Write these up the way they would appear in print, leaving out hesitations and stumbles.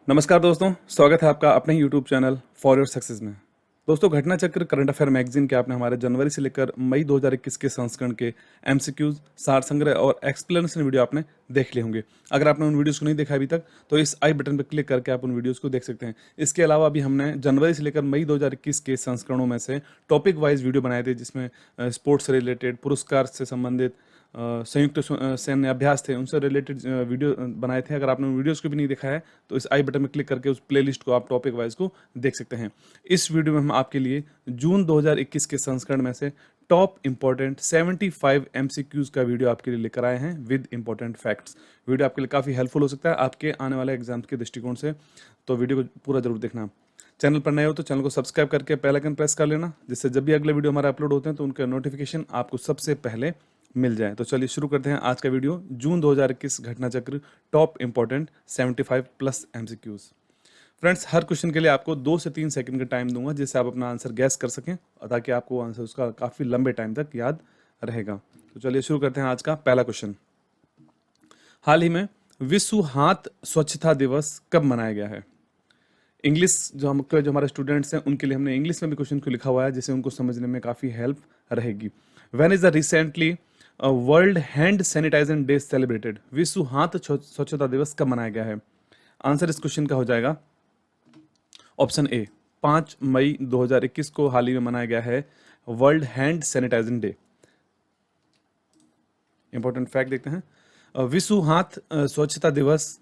नमस्कार दोस्तों, स्वागत है आपका अपने YouTube channel for your success में। दोस्तों, घटना चक्र करंट अफेयर मैगजीन के आपने हमारे जनवरी से लेकर मई 2021 के संस्करण के एमसीक्यूज, सार संग्रह और एक्सप्लेनेशन वीडियो आपने देख लिए होंगे। अगर आपने उन वीडियोस को नहीं देखा अभी तक तो इस आई बटन पर क्लिक करके आप उन वीडियोस को देख सकते हैं। इसके अलावा अभी हमने जनवरी से लेकर मई 2021 के संस्करणों में से टॉपिक वाइज वीडियो बनाए थे, जिसमें स्पोर्ट्स से रिलेटेड, पुरस्कार से संबंधित, संयुक्त सैन्य अभ्यास थे, उनसे रिलेटेड वीडियो बनाए थे। अगर आपने उन वीडियोस को भी नहीं देखा है तो इस आई बटन में क्लिक करके उस प्लेलिस्ट को आप टॉपिक वाइज को देख सकते हैं। इस वीडियो में हम आपके लिए जून 2021 के संस्करण में से टॉप इंपॉर्टेंट 75 एमसीक्यूज का वीडियो आपके लिए लेकर आए हैं विद इंपॉर्टेंट फैक्ट्स। वीडियो आपके लिए काफ़ी हेल्पफुल हो सकता है आपके आने वाले एग्जाम्स के दृष्टिकोण से, तो वीडियो को पूरा जरूर देखना। चैनल पर नए हो तो चैनल को सब्सक्राइब करके बेल आइकन प्रेस कर लेना, जिससे जब भी अगले वीडियो हमारे अपलोड होते हैं तो उनका नोटिफिकेशन आपको सबसे पहले मिल जाए। तो चलिए शुरू करते हैं आज का वीडियो, जून 2021 घटना चक्र top important 75 plus MCQs. Friends, हर क्वेश्चन के लिए आपको 2 से 3 सेकंड का टाइम दूंगा, जिससे आप अपना आंसर गैस कर सकें और ताकि आपको आंसर उसका काफ़ी लंबे टाइम तक याद रहेगा। तो चलिए शुरू करते हैं आज का पहला क्वेश्चन। हाल ही में विश्व हाथ स्वच्छता दिवस कब मनाया गया है? इंग्लिश जो हमारे स्टूडेंट्स हैं उनके लिए हमने इंग्लिश में भी क्वेश्चन को लिखा हुआ है, जिससे उनको समझने में काफ़ी हेल्प रहेगी। When is the recently world hand sanitizer day celebrated? विश्व हाथ स्वच्छता दिवस कब मनाया गया है? आंसर इस क्वेश्चन का हो जाएगा ऑप्शन ए, 5 मई 2021 को हाल ही में मनाया गया है world hand sanitizer day. Important fact देखते हैं। विश्व हाथ स्वच्छता दिवस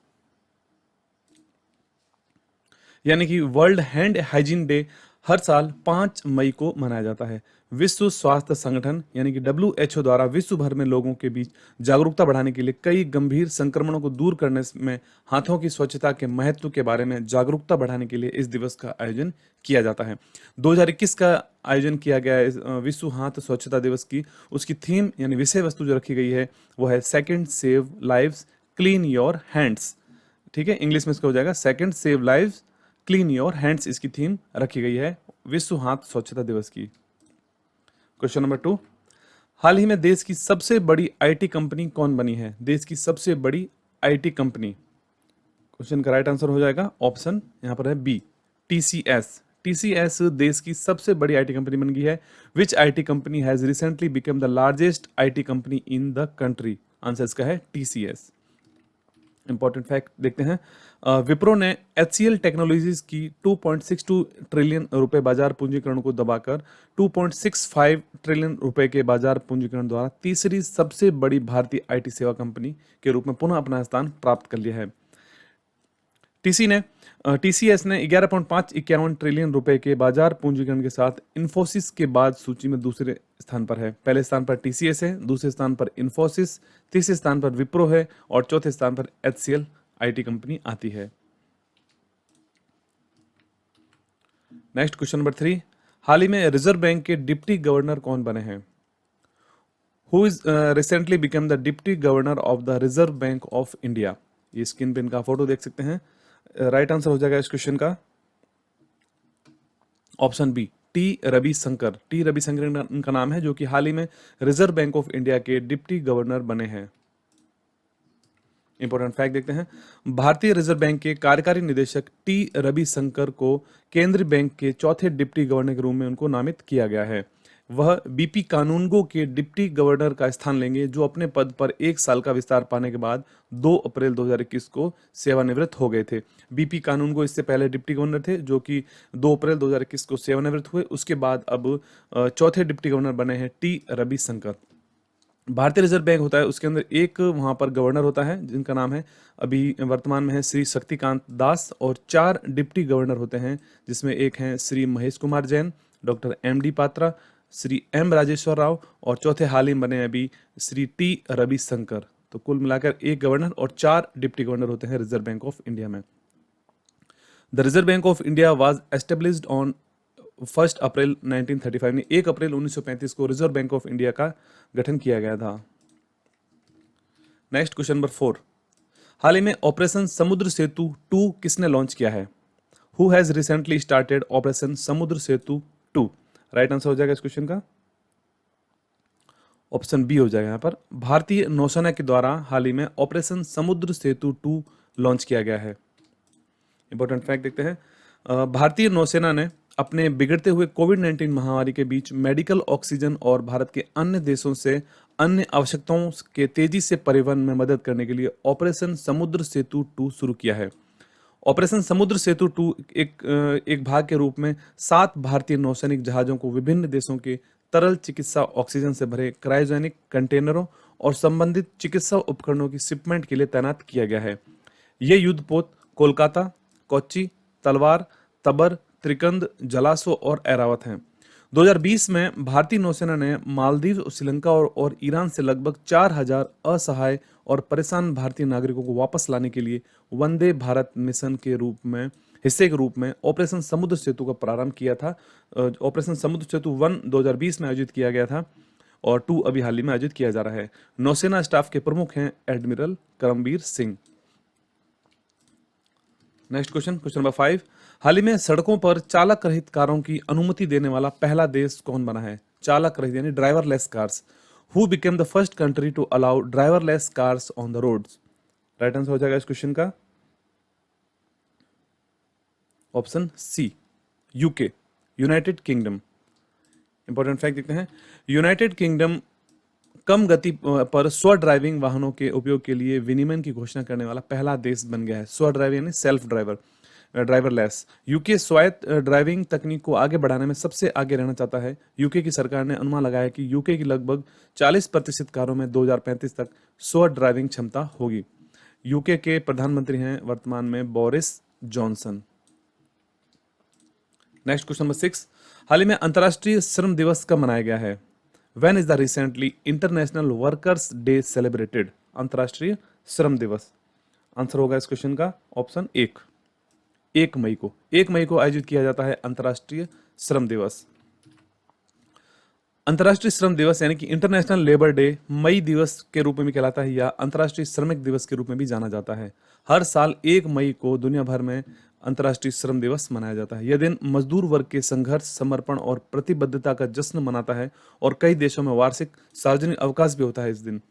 यानी कि वर्ल्ड हैंड हाइजीन डे हर साल 5 मई को मनाया जाता है। विश्व स्वास्थ्य संगठन यानी कि WHO द्वारा विश्व भर में लोगों के बीच जागरूकता बढ़ाने के लिए कई गंभीर संक्रमणों को दूर करने में हाथों की स्वच्छता के महत्व के बारे में जागरूकता बढ़ाने के लिए इस दिवस का आयोजन किया जाता है। 2021 का आयोजन किया गया है विश्व हाथ स्वच्छता दिवस की। उसकी थीम यानी विषय वस्तु जो रखी गई है वो है second save lives clean your hands. ठीक है, इंग्लिश में इसका हो जाएगा second save lives clean your hands. इसकी थीम रखी गई है विश्व हाथ स्वच्छता दिवस की। क्वेश्चन नंबर 2, हाल ही में देश की सबसे बड़ी आईटी कंपनी कौन बनी है? देश की सबसे बड़ी आईटी कंपनी, क्वेश्चन का राइट आंसर हो जाएगा ऑप्शन यहां पर है बी, टीसीएस। टीसीएस देश की सबसे बड़ी आईटी कंपनी बन गई है। Which IT company has recently become the largest IT company in the country? Answer इसका है टीसीएस। इंपॉर्टेंट फैक्ट देखते हैं। विप्रो ने HCL टेक्नोलॉजीज की 2.62 ट्रिलियन रुपए बाजार पूंजीकरण को दबाकर 2.65 ट्रिलियन रुपए के बाजार पूंजीकरण द्वारा तीसरी सबसे बड़ी भारतीय आईटी सेवा कंपनी के रूप में पुनः अपना स्थान प्राप्त कर लिया है। टीसीएस ने 11.551 ट्रिलियन रुपए के बाजार पूंजीकरण के साथ इन्फोसिस के बाद सूची में दूसरे स्थान पर है। पहले स्थान पर टीसीएस है, दूसरे स्थान पर इन्फोसिस, तीसरे स्थान पर विप्रो है और चौथे स्थान पर HCL आईटी कंपनी आती है। नेक्स्ट क्वेश्चन नंबर 3, हाल ही में रिजर्व बैंक के डिप्टी गवर्नर कौन बने हैं? Who is recently become the deputy governor of the reserve Bank of India? ये स्क्रीन पे इनका फोटो देख सकते हैं। राइट आंसर हो जाएगा इस क्वेश्चन का option B, T Ravishankar. T Ravishankar इनका नाम है, जो कि हाल ही में रिजर्व बैंक ऑफ इंडिया के डिप्टी गवर्नर बने हैं। इंपॉर्टेंट फैक्ट देखते हैं। भारतीय रिजर्व बैंक के कार्यकारी निदेशक टी रविशंकर को केंद्रीय बैंक के चौथे डिप्टी गवर्नर के रूप में उनको नामित किया गया है। वह बीपी कानूनगो के डिप्टी गवर्नर का स्थान लेंगे, जो अपने पद पर 1 साल का विस्तार पाने के बाद 2 अप्रैल 2021 को सेवानिवृत्त हो गए थे। बीपी कानूनगो इससे पहले डिप्टी गवर्नर थे, जो कि 2 अप्रैल 2021 को सेवानिवृत्त हुए। उसके बाद अब चौथे डिप्टी गवर्नर बने हैं टी रविशंकर। भारतीय रिजर्व बैंक होता है, उसके अंदर एक वहाँ पर गवर्नर होता है जिनका नाम है अभी वर्तमान में है श्री शक्तिकांत दास, और 4 डिप्टी गवर्नर होते हैं, जिसमें एक हैं Shri Mahesh Kumar Jain, doctor MD Patra, Shri M Rajeshwar Rao और चौथे हाल ही बने अभी श्री टी रविशंकर। तो कुल मिलाकर एक गवर्नर और 4 डिप्टी गवर्नर होते हैं रिजर्व बैंक ऑफ इंडिया में। The reserve Bank of India was established on 1 अप्रैल 1935 में 1 अप्रैल 1935 को रिजर्व बैंक ऑफ इंडिया का गठन किया गया था। नेक्स्ट क्वेश्चन नंबर 4, हाल ही में ऑपरेशन समुद्र सेतु 2 किसने लॉन्च किया है? Who has recently started operation समुद्र सेतु 2? राइट आंसर हो जाएगा इस क्वेश्चन का ऑप्शन बी हो जाएगा यहाँ पर। भारतीय नौसेना के द्वारा हाल ही में ऑपरेशन समुद्र सेतु 2 लॉन्च किया गया है। इंपॉर्टेंट फैक्ट देखते हैं। भारतीय नौसेना ने अपने बिगड़ते हुए कोविड-19 महामारी के बीच मेडिकल ऑक्सीजन और भारत के अन्य देशों से अन्य आवश्यकताओं के तेजी से परिवहन में मदद करने के लिए ऑपरेशन समुद्र सेतु 2 शुरू किया है। ऑपरेशन समुद्र सेतु 2 एक भाग के रूप में 7 भारतीय नौसैनिक जहाजों को विभिन्न देशों के तरल चिकित्सा ऑक्सीजन से भरे क्रायोजेनिक कंटेनरों और संबंधित चिकित्सा उपकरणों की शिपमेंट के लिए तैनात किया गया है। ये युद्धपोत कोलकाता, कोच्चि, तलवार, तबर, त्रिकंद, जलासो और ऐरावत हैं। 2020 में भारतीय नौसेना ने मालदीव, श्रीलंका और ईरान से लगभग 4,000 असहाय और परेशान भारतीय नागरिकों को वापस लाने के लिए वंदे भारत मिशन के हिस्से के रूप में ऑपरेशन समुद्र सेतु का प्रारंभ किया था। ऑपरेशन समुद्र सेतु 1 2020 में आयोजित किया गया था और 2 अभी हाल ही में आयोजित किया जा रहा है। नौसेना स्टाफ के प्रमुख हैं admiral Karambir Singh. Next question number 5। हाल ही में सड़कों पर चालक रहित कारों की अनुमति देने वाला पहला देश कौन बना है? चालक रहित यानी driverless cars. Who became the first country to allow driverless cars on the roads? Right answer हो जाएगा इस क्वेश्चन का option C, UK, United Kingdom. Important fact देखते हैं। यूनाइटेड किंगडम कम गति पर स्व ड्राइविंग वाहनों के उपयोग के लिए विनियमन की घोषणा करने वाला पहला देश बन गया है। स्व ड्राइविंग यानी सेल्फ ड्राइवरलेस। यूके स्वायत्त ड्राइविंग तकनीक को आगे बढ़ाने में सबसे आगे रहना चाहता है। यूके की सरकार ने अनुमान लगाया कि यूके की लगभग 40% कारों में 2035 तक स्व ड्राइविंग क्षमता होगी। यूके के प्रधानमंत्री हैं वर्तमान में Boris Johnson. Next question number 6। हाल ही में अंतर्राष्ट्रीय श्रम दिवस कब मनाया गया है? When is the recently International Workers Day celebrated? अंतर्राष्ट्रीय श्रम दिवस। आंसर होगा इस क्वेश्चन का ऑप्शन 1 मई को। 1 मई को आयोजित किया जाता है अंतर्राष्ट्रीय श्रम दिवस। अंतर्राष्ट्रीय श्रम दिवस यानी कि इंटरनेशनल लेबर डे मई दिवस के रूप में भी कहलाता है या अंतर्राष्ट्रीय श्रमिक दिवस के रूप में भी जाना जाता है। हर साल 1 मई को दुनिया भर में अंतर्राष्ट्रीय श्रम दिवस मनाया जाता है। यह दिन मजदूर वर्ग के संघर्ष, समर्पण और प्रतिबद्धता का जश्न मनाता है और कई देशों में वार्षिक सार्वजनिक अवकाश भी होता है इस दिन।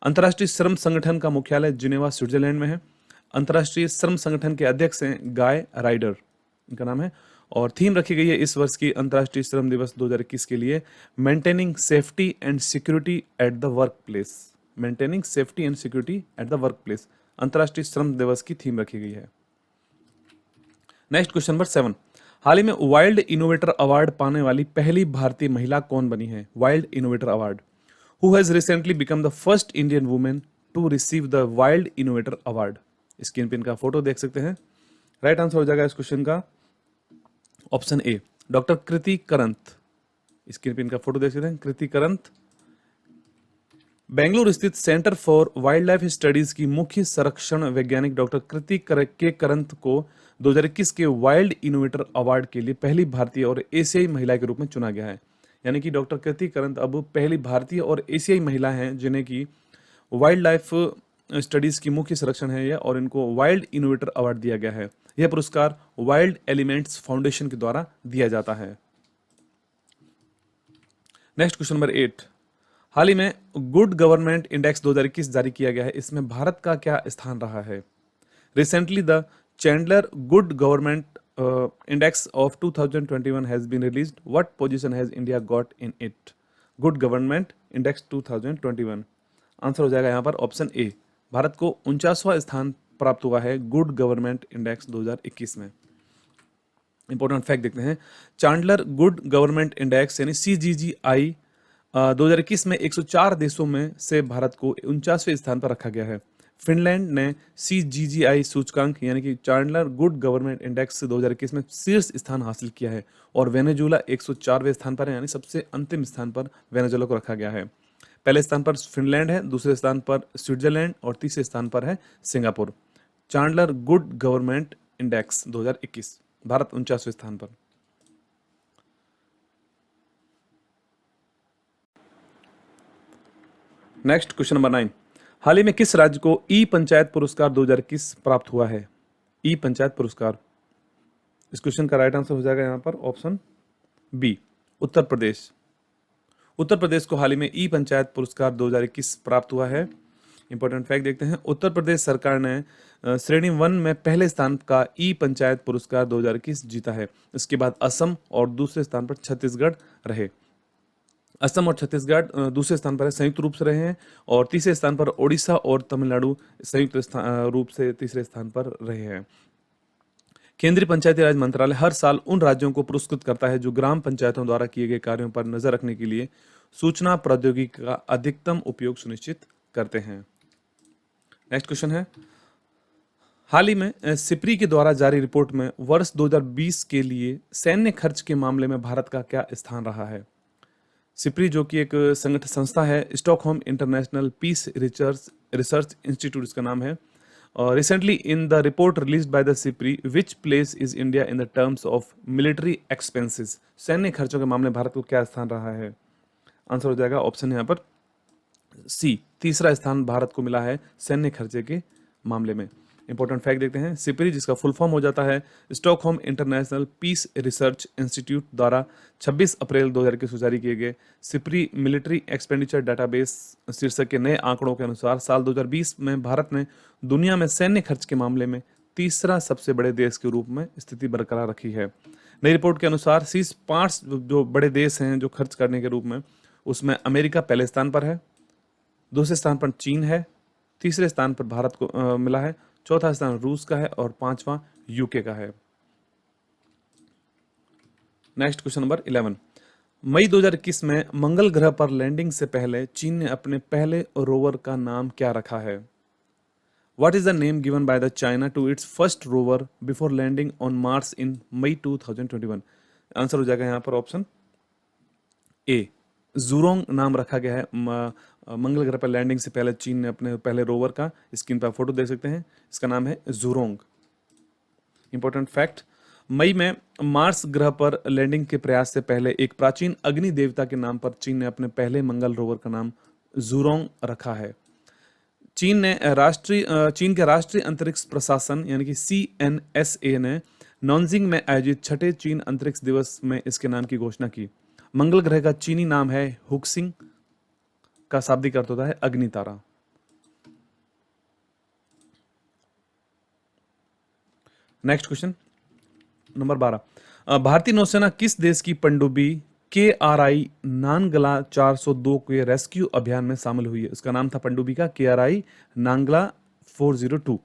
अंतर्राष्ट्रीय श्रम संगठन का मुख्यालय जिनेवा, स्विट्जरलैंड में है। अंतर्राष्ट्रीय श्रम संगठन के अध्यक्ष हैं गाय राइडर, इनका नाम है। और थीम रखी गई है इस वर्ष की अंतर्राष्ट्रीय श्रम दिवस 2021 के लिए maintaining safety and security at the work place. Maintaining safety and security at the work place अंतर्राष्ट्रीय श्रम दिवस की थीम रखी गई है। Next question number 7। हाल ही में वाइल्ड इनोवेटर अवार्ड पाने वाली पहली भारतीय महिला कौन बनी है? Wild innovator award. Who has recently become the first Indian women to receive the wild innovator award? Screen पे इनका फोटो देख सकते हैं। राइट आंसर हो जाएगा इस क्वेश्चन का option A, doctor Kriti करंत। Screen पे इनका फोटो देख सकते हैं, कृति करंत। बेंगलुरु स्थित centre for wild life studies की मुख्य संरक्षण वैज्ञानिक डॉक्टर कृति के करंत को 2021 के वाइल्ड इनोवेटर अवार्ड के लिए पहली भारतीय और एशियाई महिला के रूप में चुना गया है। यानी कि डॉक्टर कृति करंत अब पहली भारतीय और एशियाई महिला हैं जिन्हें की वाइल्ड लाइफ स्टडीज की मुख्य संरक्षण है यह, और इनको वाइल्ड इनोवेटर अवार्ड दिया गया है। यह पुरस्कार वाइल्ड एलिमेंट्स फाउंडेशन के द्वारा दिया जाता है। Next question number 8। हाल ही में गुड गवर्नमेंट इंडेक्स 2021 जारी किया गया है। इसमें भारत का क्या स्थान रहा है? Recently the Chandler good government index of 2021 has been released. What position has India got in it? Good government index 2021। Answer हो जाएगा यहाँ पर ऑप्शन ए, भारत को 49वां स्थान प्राप्त हुआ है गुड गवर्नमेंट इंडेक्स 2021 में। इंपॉर्टेंट फैक्ट देखते हैं। चांडलर गुड गवर्नमेंट इंडेक्स यानी CGGI 2021 में 104 देशों में से भारत को 49वें स्थान पर रखा गया है। फिनलैंड ने CGGI सूचकांक यानी कि चांडलर गुड गवर्नमेंट इंडेक्स 2021 में शीर्ष स्थान हासिल किया है और वेनेजुएला 104वें स्थान पर है, यानी सबसे अंतिम स्थान पर वेनेजुएला को रखा गया है। पहले स्थान पर फिनलैंड है, दूसरे स्थान पर स्विट्जरलैंड और तीसरे स्थान पर है Singapore. Chandler good government index 2021, Bharat 49वें स्थान पर। Next question number 9। हाल ही में किस राज्य को ई पंचायत पुरस्कार 2021 प्राप्त हुआ है? ई पंचायत पुरस्कार। इस क्वेश्चन का राइट आंसर हो जाएगा यहां पर ऑप्शन बी, उत्तर प्रदेश। उत्तर प्रदेश को हाल ही में ई पंचायत पुरस्कार 2021 प्राप्त हुआ है। इंपॉर्टेंट फैक्ट देखते हैं। उत्तर प्रदेश सरकार ने श्रेणी 1 में पहले स्थान का ई पंचायत पुरस्कार 2021 जीता है। इसके बाद असम और दूसरे स्थान पर छत्तीसगढ़ रहे। असम और छत्तीसगढ़ दूसरे स्थान पर है, संयुक्त रूप से रहे हैं, और तीसरे स्थान पर ओडिशा और तमिलनाडु संयुक्त रूप से तीसरे स्थान पर रहे हैं। केंद्रीय पंचायती राज मंत्रालय हर साल उन राज्यों को पुरस्कृत करता है जो ग्राम पंचायतों द्वारा किए गए कार्यों पर नजर रखने के लिए सूचना प्रौद्योगिकी का अधिकतम उपयोग सुनिश्चित करते हैं। नेक्स्ट क्वेश्चन है, हाल ही में सिप्री के द्वारा जारी रिपोर्ट में वर्ष 2020 के लिए सैन्य खर्च के मामले में भारत का क्या स्थान रहा है? सिप्री जो कि एक संगठन संस्था है, Stockholm International Peace Research Institute इसका नाम है। Recently in the report released by the SIPRI, which place is India in the terms of military expenses? सैन्य खर्चों के मामले में भारत को क्या स्थान रहा है? आंसर हो जाएगा ऑप्शन यहाँ पर सी, तीसरा स्थान भारत को मिला है सैन्य खर्चे के मामले में। इंपॉर्टेंट फैक्ट देखते हैं। सिप्री जिसका फुल फॉर्म हो जाता है Stockholm International Peace Research Institute द्वारा 26 अप्रैल 2021 को जारी किए गए सिप्री मिलिट्री एक्सपेंडिचर डाटाबेस शीर्षक के नए आंकड़ों के अनुसार साल 2020 में भारत ने दुनिया में सैन्य खर्च के मामले में तीसरा सबसे बड़े देश के रूप में स्थिति बरकरार रखी है। नई रिपोर्ट के अनुसार शीर्ष 5 जो बड़े देश हैं जो खर्च करने के रूप में, उसमें अमेरिका पहले स्थान पर है, दूसरे स्थान पर चीन है, तीसरे स्थान पर भारत को मिला है, चौथा स्थान रूस का है और पांचवा यूके का है। नेक्स्ट क्वेश्चन नंबर 11, मई 2021 में मंगल ग्रह पर लैंडिंग से पहले चीन ने अपने पहले रोवर का नाम क्या रखा है? What is the name given by the China to its first rover before landing on Mars in May 2021? Answer हो जाएगा यहाँ पर ऑप्शन ए, जूरोंग नाम रखा गया है। मंगल ग्रह पर लैंडिंग से पहले चीन ने अपने पहले रोवर का, स्क्रीन पर फोटो देख सकते हैं, इसका नाम है जूरोंग। इंपॉर्टेंट फैक्ट, मई में मार्स ग्रह पर लैंडिंग के प्रयास से पहले एक प्राचीन अग्नि देवता के नाम पर चीन ने अपने पहले मंगल रोवर का नाम जूरोंग रखा है। चीन के राष्ट्रीय अंतरिक्ष प्रशासन यानी कि CNSA ने नॉनजिंग में आयोजित छठे चीन अंतरिक्ष दिवस में इसके नाम की घोषणा की। मंगल ग्रह का चीनी नाम है हुक्सिंग, का शाब्दिक अर्थ होता है अग्नि तारा। नेक्स्ट क्वेश्चन नंबर 12, भारतीय नौसेना किस देश की पनडुब्बी KRI नानगला 402 के रेस्क्यू अभियान में शामिल हुई है? उसका नाम था पनडुब्बी का KRI नानगला 402।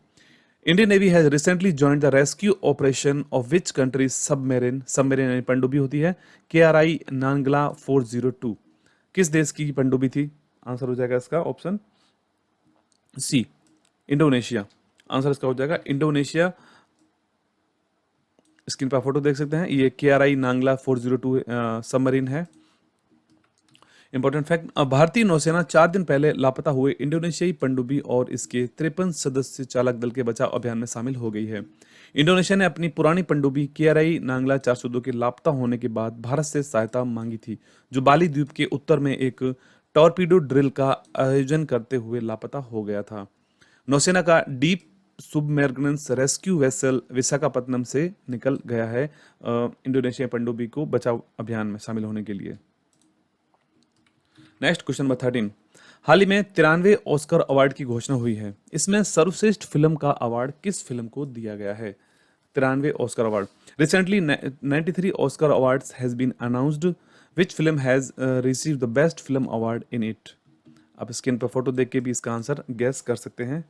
Indian navy has recently joined the rescue operation of which country submarine यानी पनडुब्बी होती है KRI नानगला 402। किस देश की पनडुब्बी थी? आंसर हो जाएगा इसका ऑप्शन सी, इंडोनेशिया। आंसर इसका हो जाएगा इंडोनेशिया। स्क्रीन पर फोटो देख सकते हैं, ये KRI नांगला 402 सबमरीन है। इंपॉर्टेंट फैक्ट, भारतीय नौसेना 4 दिन पहले लापता हुए इंडोनेशियाई पनडुब्बी और इसके 53 सदस्य चालक दल के बचाव अभियान में शामिल हो गई है। इंडोनेशिया ने अपनी पुरानी पनडुब्बी KRI नांगला 402 के लापता होने के बाद भारत से सहायता मांगी थी, जो बाली द्वीप के उत्तर में एक टॉर्पीडो ड्रिल का आयोजन करते हुए लापता हो गया था। नौसेना का deep submarine rescue vessel Visakhapatnam से निकल गया है इंडोनेशिया पनडुब्बी को बचाव अभियान में शामिल होने के लिए। नेक्स्ट क्वेश्चन नंबर 13, हाल ही में 93 ऑस्कर अवार्ड की घोषणा हुई है। इसमें सर्वश्रेष्ठ फिल्म का अवार्ड किस फिल्म को दिया गया है? 93 Oscar award. Recently 93 Oscar awards has been announced, which film has received the best film award in it? आप स्क्रीन पर फोटो देख के भी इसका आंसर गेस कर सकते हैं।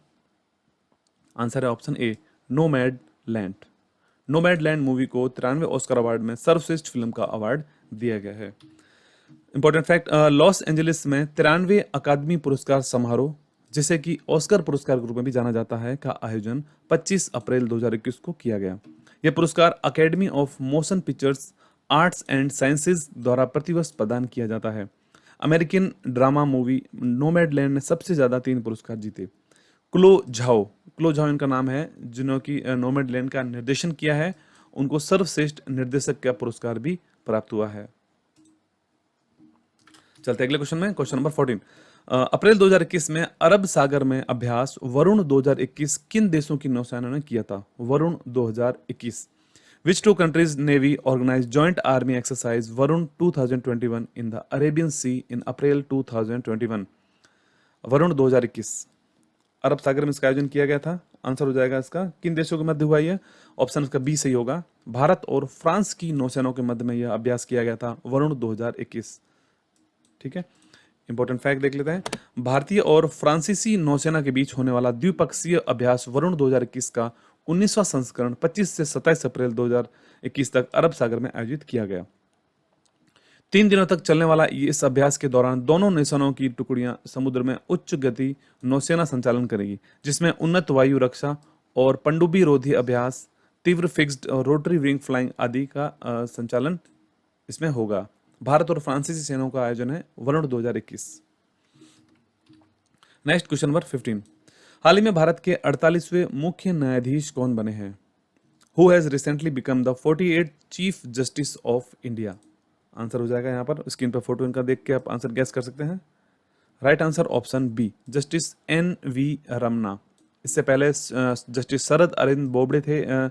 आंसर है ऑप्शन ए, nomad land. Nomad land movie को 93 ऑस्कर अवार्ड में सर्वश्रेष्ठ फिल्म का अवार्ड दिया गया है। इंपॉर्टेंट फैक्ट, लॉस एंजलिस में 93 अकादमी पुरस्कार समारोह, जिसे कि ऑस्कर पुरस्कार के रूप में भी जाना जाता है, का आयोजन 25 अप्रैल 2021 को किया गया। यह पुरस्कार academy of motion pictures arts and sciences द्वारा प्रतिवर्ष प्रदान किया जाता है। American drama movie nomad land ने सबसे ज्यादा 3 पुरस्कार जीते। क्लो झाओ इनका नाम है, जिन्होंने नोमैड लैंड का निर्देशन किया है, उनको सर्वश्रेष्ठ निर्देशक का पुरस्कार भी प्राप्त हुआ है। चलते अगले क्वेश्चन में, क्वेश्चन नंबर 14, अप्रैल 2021 में अरब सागर में अभ्यास वरुण 2021 किन देशों की नौसेना ने किया था? Varun 2021। Which two countries' navy organized joint army exercise Varun 2021 in the Arabian Sea in April 2021? Varun 2021। अरब सागर में इसका आयोजन किया गया था? आंसर हो जाएगा इसका किन देशों के मध्य हुआ यह? ऑप्शन इसका बी सही होगा, भारत और फ्रांस की नौसेनाओं के मध्य में यह अभ्यास किया गया था वरुण 2021। ठीक है, इंपॉर्टेंट फैक्ट देख लेते हैं। भारतीय और फ्रांसीसी नौसेना के बीच होने वाला द्विपक्षीय अभ्यास वरुण 2021 का 19वां संस्करण 25 से 27 अप्रैल 2021 तक अरब सागर में आयोजित किया गया। 3 दिनों तक चलने वाला इस अभ्यास के दौरान दोनों नौसेनाओं की टुकड़ियां समुद्र में उच्च गति नौसेना संचालन करेगी, जिसमें उन्नत वायु रक्षा और पनडुब्बी रोधी अभ्यास, तीव्र फिक्स्ड और रोटरी विंग फ्लाइंग आदि का संचालन इसमें होगा। भारत और फ्रांसीसी सेनाओं का आयोजन है वरुण 2021। Next question number 15। हाल ही में भारत के 48वें मुख्य न्यायाधीश कौन बने हैं? Who has recently become the 48 chief justice of India? Answer हो जाएगा यहाँ पर स्क्रीन पर फोटो इनका देख के आप आंसर गैस कर सकते हैं। Right answer option B, justice NV Ramana. इससे पहले जस्टिस शरद अरविंद बोबड़े थे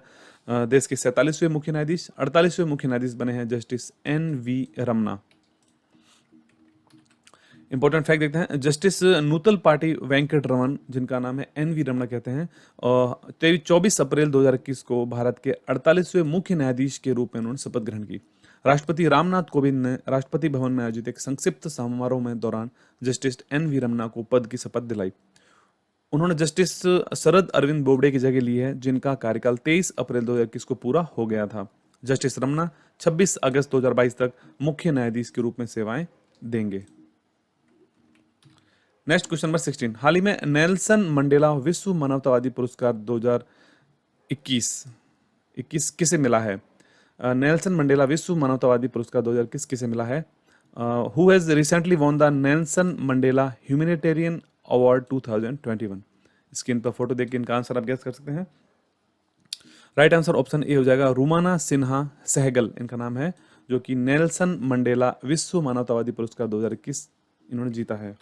देश के 47वें मुख्य न्यायाधीश। 48वें मुख्य न्यायाधीश बने हैं justice NV Ramana. Important fact देखते हैं, जस्टिस नूतल पाटी वेंकट रमन, जिनका नाम है NV रमना कहते हैं, और 24 अप्रैल 2021 को भारत के 48वें मुख्य न्यायाधीश के रूप में उन्होंने शपथ ग्रहण की। राष्ट्रपति रामनाथ कोविंद ने राष्ट्रपति भवन में आयोजित एक संक्षिप्त समारोह में दौरान जस्टिस NV रमना को पद की शपथ दिलाई। उन्होंने जस्टिस शरद अरविंद बोबड़े की जगह ली है, जिनका कार्यकाल 23 अप्रैल 2021 को पूरा हो गया था। जस्टिस रमना 26 अगस्त 2022 तक मुख्य न्यायाधीश के रूप में सेवाएं देंगे। Next question number 16। हाल ही में नेल्सन मंडेला विश्व मानवतावादी पुरस्कार 2021 किसे मिला है? नेल्सन मंडेला विश्व मानवतावादी पुरस्कार 2021 किसे मिला है? Who has recently won the Nelson Mandela humanitarian award 2021? Screen पर फोटो देख के इनका आंसर आप गेस कर सकते हैं। राइट आंसर ऑप्शन ए हो जाएगा, रूमाना सिन्हा सहगल इनका नाम है, जो कि नेल्सन मंडेला विश्व मानवतावादी पुरस्कार 2021 इन्होंने जीता है।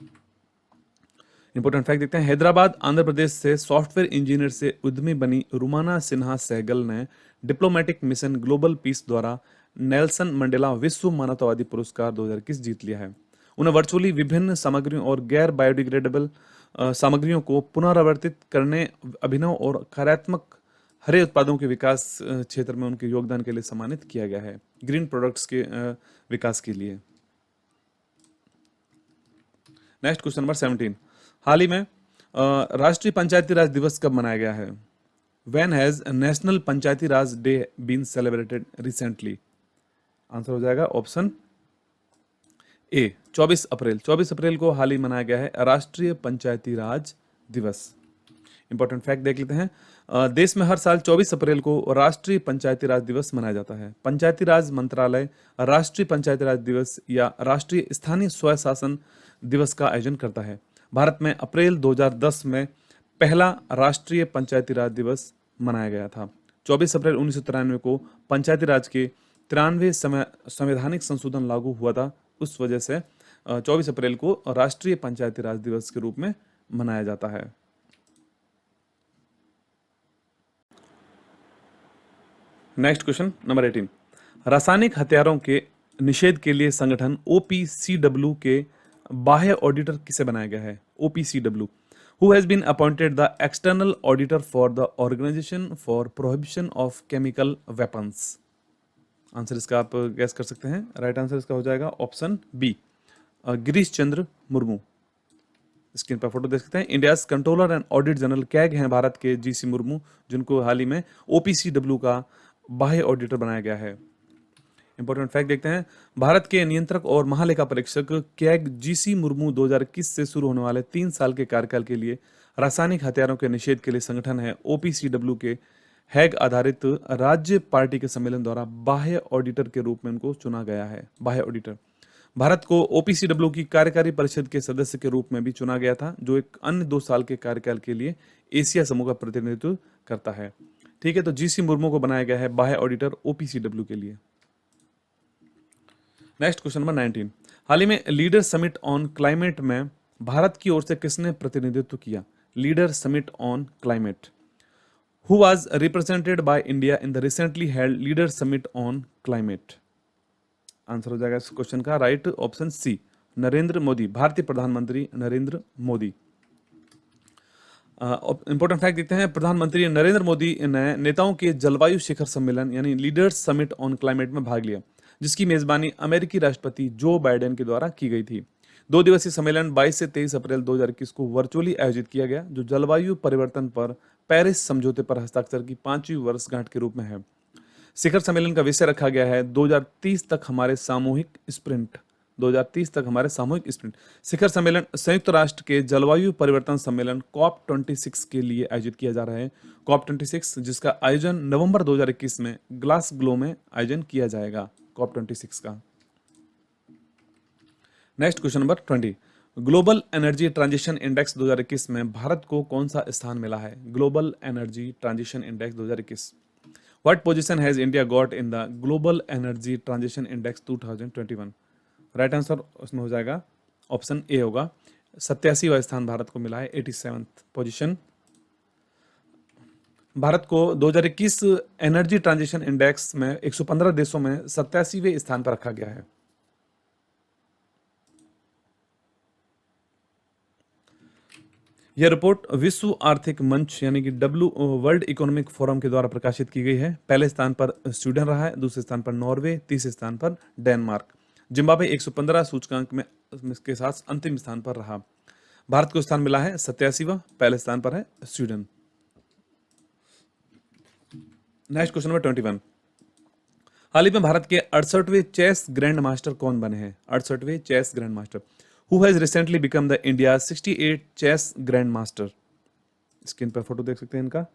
इंपॉर्टेंट फैक्ट देखते हैं, हैदराबाद आंध्र प्रदेश से सॉफ्टवेयर इंजीनियर से उद्यमी बनी रूमाना सिन्हा सहगल ने डिप्लोमेटिक मिशन ग्लोबल पीस द्वारा नेल्सन मंडेला विश्व मानवतावादी पुरस्कार 2021 जीत लिया है। उन्हें वर्चुअली विभिन्न सामग्रियों और गैर बायोडिग्रेडेबल सामग्रियों को पुनरावर्तित करने, अभिनव और कार्यात्मक हरे उत्पादों के विकास क्षेत्र में उनके योगदान के लिए सम्मानित किया गया है, ग्रीन प्रोडक्ट्स के विकास के लिए। Next question number 17। हाल ही में राष्ट्रीय पंचायती राज दिवस कब मनाया गया है? When has national Panchayati Raj day been celebrated recently? Answer हो जाएगा ऑप्शन ए, 24 अप्रैल। 24 अप्रैल को हाल ही मनाया गया है राष्ट्रीय पंचायती राज दिवस। इंपॉर्टेंट फैक्ट देख लेते हैं, देश में हर साल 24 अप्रैल को राष्ट्रीय पंचायती राज दिवस मनाया जाता है। पंचायती राज मंत्रालय राष्ट्रीय पंचायती राज दिवस या राष्ट्रीय स्थानीय स्वशासन दिवस का आयोजन करता है। भारत में अप्रैल 2010 में पहला राष्ट्रीय पंचायती राज दिवस मनाया गया था। 24 अप्रैल 1993 को पंचायती राज के 93वें संवैधानिक संशोधन लागू हुआ था। उस वजह से 24 अप्रैल को राष्ट्रीय पंचायती राज दिवस के रूप में मनाया जाता है। Next question number 18। रासायनिक हथियारों के निषेध के लिए संगठन OPCW के बाह्य ऑडिटर किसे बनाया गया है? OPCW, who has been appointed the external auditor for the Organization for Prohibition of Chemical Weapons? Answer इसका आप गैस कर सकते हैं। राइट आंसर इसका हो जाएगा option B, Girish Chandra Murmu. Screen पर फोटो देख सकते हैं। India's controller and audit general CAG हैं भारत के GC मुर्मू, जिनको हाल ही में OPCW का बाह्य ऑडिटर बनाया गया है। इंपॉर्टेंट फैक्ट देखते हैं, भारत के नियंत्रक और महालेखा परीक्षक कैग GC मुर्मू 2021 से शुरू होने वाले 3 साल के कार्यकाल के लिए रासायनिक हथियारों के निषेध के लिए संगठन है OPCW के हैग आधारित राज्य पार्टी के सम्मेलन द्वारा बाह्य ऑडिटर के रूप में उनको चुना गया है। बाह्य ऑडिटर भारत को OPCW की कार्यकारी परिषद के सदस्य के रूप में भी चुना गया था, जो एक अन्य 2 साल के कार्यकाल के लिए एशिया समूह का प्रतिनिधित्व करता है। ठीक है, तो GC मुर्मू को बनाया गया है बाह्य ऑडिटर OPCW के लिए। Next question number 19। हाल ही में लीडर समिट ऑन क्लाइमेट में भारत की ओर से किसने प्रतिनिधित्व किया? Leader summit on climate, who was represented by India in the recently held leader summit on climate? Answer हो जाएगा इस क्वेश्चन का right option C, Narendra Modi, भारतीय प्रधानमंत्री नरेंद्र मोदी। इंपॉर्टेंट फैक्ट देखते हैं, प्रधानमंत्री नरेंद्र मोदी ने नेताओं के जलवायु शिखर सम्मेलन यानी लीडर्स समिट ऑन क्लाइमेट में भाग लिया, जिसकी मेजबानी अमेरिकी राष्ट्रपति जो बाइडेन के द्वारा की गई थी। 2 दिवसीय सम्मेलन 22 से 23 अप्रैल 2021 को वर्चुअली आयोजित किया गया, जो जलवायु परिवर्तन पर पेरिस समझौते पर हस्ताक्षर की 5वीं वर्षगांठ के रूप में है। शिखर सम्मेलन का विषय रखा गया है 2030 तक हमारे सामूहिक स्प्रिंट। 2030 तक हमारे सामूहिक स्प्रिंट। शिखर सम्मेलन संयुक्त राष्ट्र के जलवायु परिवर्तन सम्मेलन कॉप 26 के लिए आयोजित किया जा रहा है। कॉप 26 जिसका आयोजन नवंबर 2021 में ग्लासगो में आयोजन किया जाएगा, कॉप 26 का। Next question number 20, global energy transition index 2021 में भारत को कौन सा स्थान मिला है? Global energy transition index 2021, what position has India got in the global energy transition index 2021? Right answer उसमें हो जाएगा ऑप्शन ए होगा, 87वां स्थान भारत को मिला है, 87th पोजीशन। भारत को 2021 एनर्जी ट्रांजिशन इंडेक्स में 115 देशों में 87वें स्थान पर रखा गया है। यह रिपोर्ट विश्व आर्थिक मंच यानी कि वर्ल्ड इकोनॉमिक फोरम के द्वारा प्रकाशित की गई है। पहले स्थान पर स्वीडन रहा है, दूसरे स्थान पर नॉर्वे, तीसरे स्थान पर डेनमार्क। जिम्बाब्वे 115 सूचकांक में के साथ अंतिम स्थान पर रहा। भारत को स्थान मिला है 87वां, पहले स्थान पर है स्वीडन। नेक्स्ट क्वेश्चन नंबर 21, हाल ही में भारत के 68वें चेस ग्रैंड मास्टर कौन बने हैं? 68वें chess grand master, who has recently become the India 68 chess grand master. Screen पर फोटो देख सकते हैं इनका।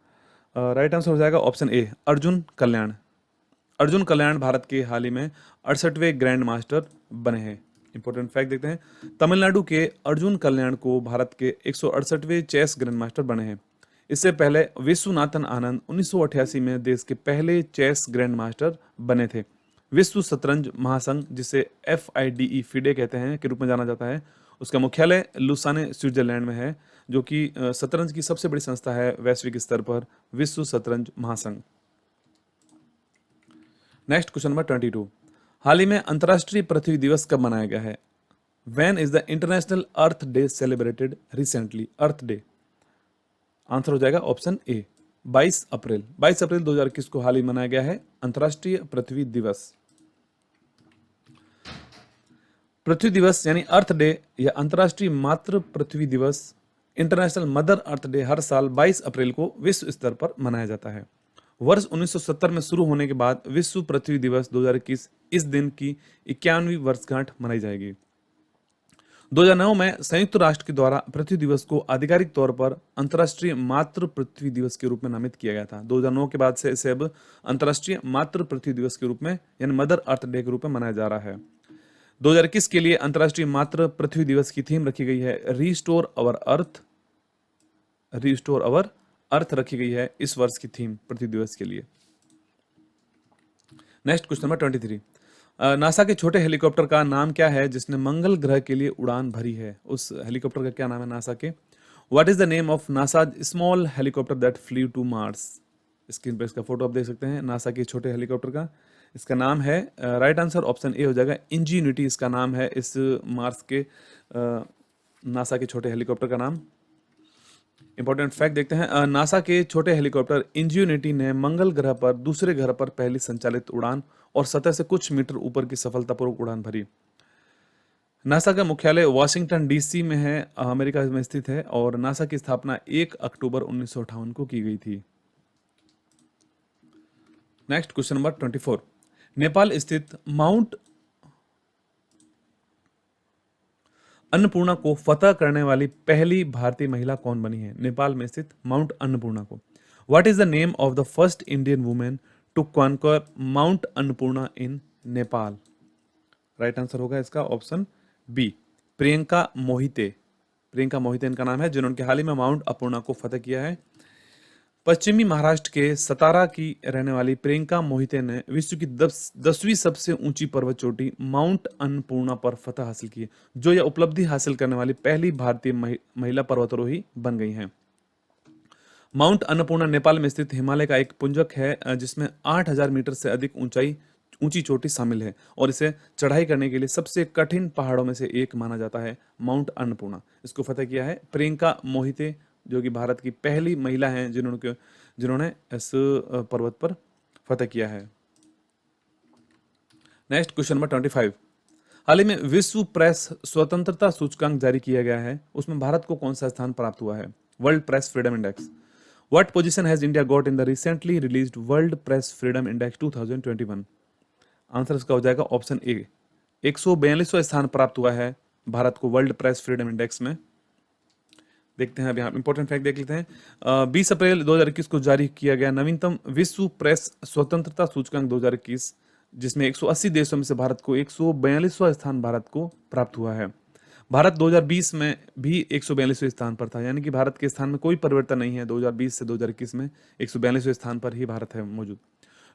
राइट आंसर हो जाएगा ऑप्शन ए, अर्जुन कल्याण। अर्जुन कल्याण भारत के हाल ही में 68वें ग्रैंड मास्टर बने हैं। इंपॉर्टेंट फैक्ट देखते हैं, तमिलनाडु के अर्जुन कल्याण को भारत के 168वें चेस ग्रैंड मास्टर बने हैं। इससे पहले विश्वनाथन आनंद 1988 में देश के पहले चेस ग्रैंड मास्टर बने थे। विश्व शतरंज महासंघ, जिसे FIDE FIDE कहते हैं के रूप में जाना जाता है, उसका मुख्यालय लुसाने स्विट्जरलैंड में है, जो कि शतरंज की सबसे बड़ी संस्था है वैश्विक स्तर पर, विश्व शतरंज महासंघ। नेक्स्ट क्वेश्चन नंबर 22, हाल ही में अंतर्राष्ट्रीय पृथ्वी दिवस कब मनाया गया है? When is the international earth day celebrated recently? Earth day, answer हो जाएगा ऑप्शन ए, 22 अप्रैल। 22 अप्रैल 2021 को हाल ही मनाया गया है अंतर्राष्ट्रीय पृथ्वी दिवस। पृथ्वी दिवस यानी अर्थ डे या अंतर्राष्ट्रीय मातृ पृथ्वी दिवस, इंटरनेशनल मदर अर्थ डे, हर साल 22 अप्रैल को विश्व स्तर पर मनाया जाता है। वर्ष 1970 में शुरू होने के बाद विश्व पृथ्वी दिवस 2021 इस दिन की 51वीं वर्षगांठ मनाई जाएगी। 2009 में संयुक्त राष्ट्र के द्वारा पृथ्वी दिवस को आधिकारिक तौर पर अंतर्राष्ट्रीय मातृ पृथ्वी दिवस के रूप में नामित किया गया था। 2009 के बाद से इसे अब अंतर्राष्ट्रीय मातृ पृथ्वी दिवस के रूप में यानी मदर अर्थ डे के रूप में मनाया जा रहा है। 2021 के लिए अंतर्राष्ट्रीय मातृ पृथ्वी दिवस की थीम रखी गई है रीस्टोर अवर अर्थ। रीस्टोर अवर अर्थ रखी गई है इस वर्ष की थीम पृथ्वी दिवस के लिए। नेक्स्ट क्वेश्चन नंबर 23, नासा के छोटे हेलीकॉप्टर का नाम क्या है जिसने मंगल ग्रह के लिए उड़ान भरी है? उस हेलीकॉप्टर का क्या नाम है नासा के? What is the name of NASA small helicopter that flew to Mars? Screen पर इसका फोटो आप देख सकते हैं नासा के छोटे हेलीकॉप्टर का। इसका नाम है, राइट आंसर ऑप्शन ए हो जाएगा, इंजीन्यूटी इसका नाम है, इस मार्स के नासा के छोटे हेलीकॉप्टर का नाम। इंपॉर्टेंट फैक्ट देखते हैं, नासा के छोटे हेलीकॉप्टर इंजीन्यूटी ने मंगल ग्रह पर दूसरे ग्रह पर पहली संचालित उड़ान और सतह से कुछ मीटर ऊपर की सफलतापूर्वक उड़ान भरी। नासा का मुख्यालय वाशिंगटन DC में है, अमेरिका में स्थित है, और नासा की स्थापना 1 अक्टूबर 1958 को की गई थी। नेक्स्ट क्वेश्चन नंबर 24, नेपाल स्थित माउंट अन्नपूर्णा को फतह करने वाली पहली भारतीय महिला कौन बनी है? नेपाल में स्थित माउंट अन्नपूर्णा को। What is the name of the first Indian women to conquer mount Annapurna in Nepal? Right answer होगा इसका ऑप्शन बी, प्रियंका मोहिते। प्रियंका मोहिते इनका नाम है, जिन्होंने हाल ही में माउंट अन्नपूर्णा को फतह किया है। पश्चिमी महाराष्ट्र के सतारा की रहने वाली प्रियंका मोहिते ने विश्व की 10वीं सबसे ऊंची पर्वत चोटी माउंट अन्नपूर्णा पर फतह हासिल की, जो यह उपलब्धि हासिल करने वाली पहली भारतीय महिला पर्वतारोही बन गई हैं। माउंट अन्नपूर्णा नेपाल में स्थित हिमालय का एक पुंजक है, जिसमें 8000 मीटर से अधिक ऊंची चोटी शामिल है, और इसे चढ़ाई करने के लिए सबसे कठिन पहाड़ों में से एक माना जाता है। माउंट अन्नपूर्णा इसको फतह किया है प्रियंका मोहिते जो कि भारत की पहली महिला हैं जिन्होंने इस पर्वत पर फतह किया है। Next question number 25। हाल ही में विश्व प्रेस स्वतंत्रता सूचकांक जारी किया गया है, उसमें भारत को कौन सा स्थान प्राप्त हुआ है? World press freedom index. What position has India got in the recently released world press freedom index 2021? Answer इसका हो जाएगा ऑप्शन ए। 142वां स्थान प्राप्त हुआ है भारत को वर्ल्ड प्रेस फ्रीडम इंडेक्स में। देखते हैं, अब यहाँ इंपॉर्टेंट फैक्ट देख लेते हैं। 20 अप्रैल 2021 को जारी किया गया नवीनतम विश्व प्रेस स्वतंत्रता सूचकांक 2021, जिसमें 180 देशों में से भारत को 142वां स्थान भारत को प्राप्त हुआ है। भारत 2020 में भी 142वें स्थान पर था, यानी कि भारत के स्थान में कोई परिवर्तन नहीं है। 2020 से 2021 में 142वें स्थान पर ही भारत है मौजूद।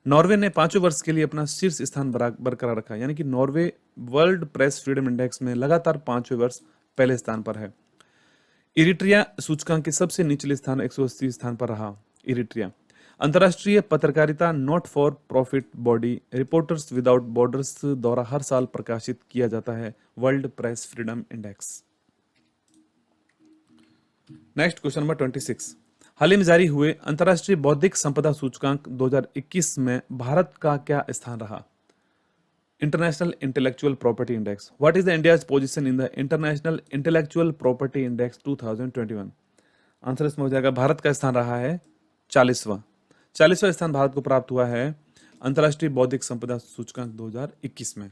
नॉर्वे ने 5वें वर्ष के लिए अपना शीर्ष स्थान बरकरार रखा, यानी कि Norway world press freedom index में लगातार 5वें वर्ष पहले स्थान पर है। इरिट्रिया सूचकांक के सबसे निचले स्थान 180 स्थान पर रहा। इरिट्रिया अंतर्राष्ट्रीय पत्रकारिता not for profit body reporters without borders द्वारा हर साल प्रकाशित किया जाता है world press freedom index. Next question number 26। हाल ही में जारी हुए अंतर्राष्ट्रीय बौद्धिक संपदा सूचकांक 2021 में भारत का क्या स्थान रहा? International intellectual property index. What is the India's position in the international intellectual property index 2021? Answer इसमें हो जाएगा, भारत का स्थान रहा है 40वां स्थान भारत को प्राप्त हुआ है अंतर्राष्ट्रीय बौद्धिक संपदा सूचकांक 2021 में।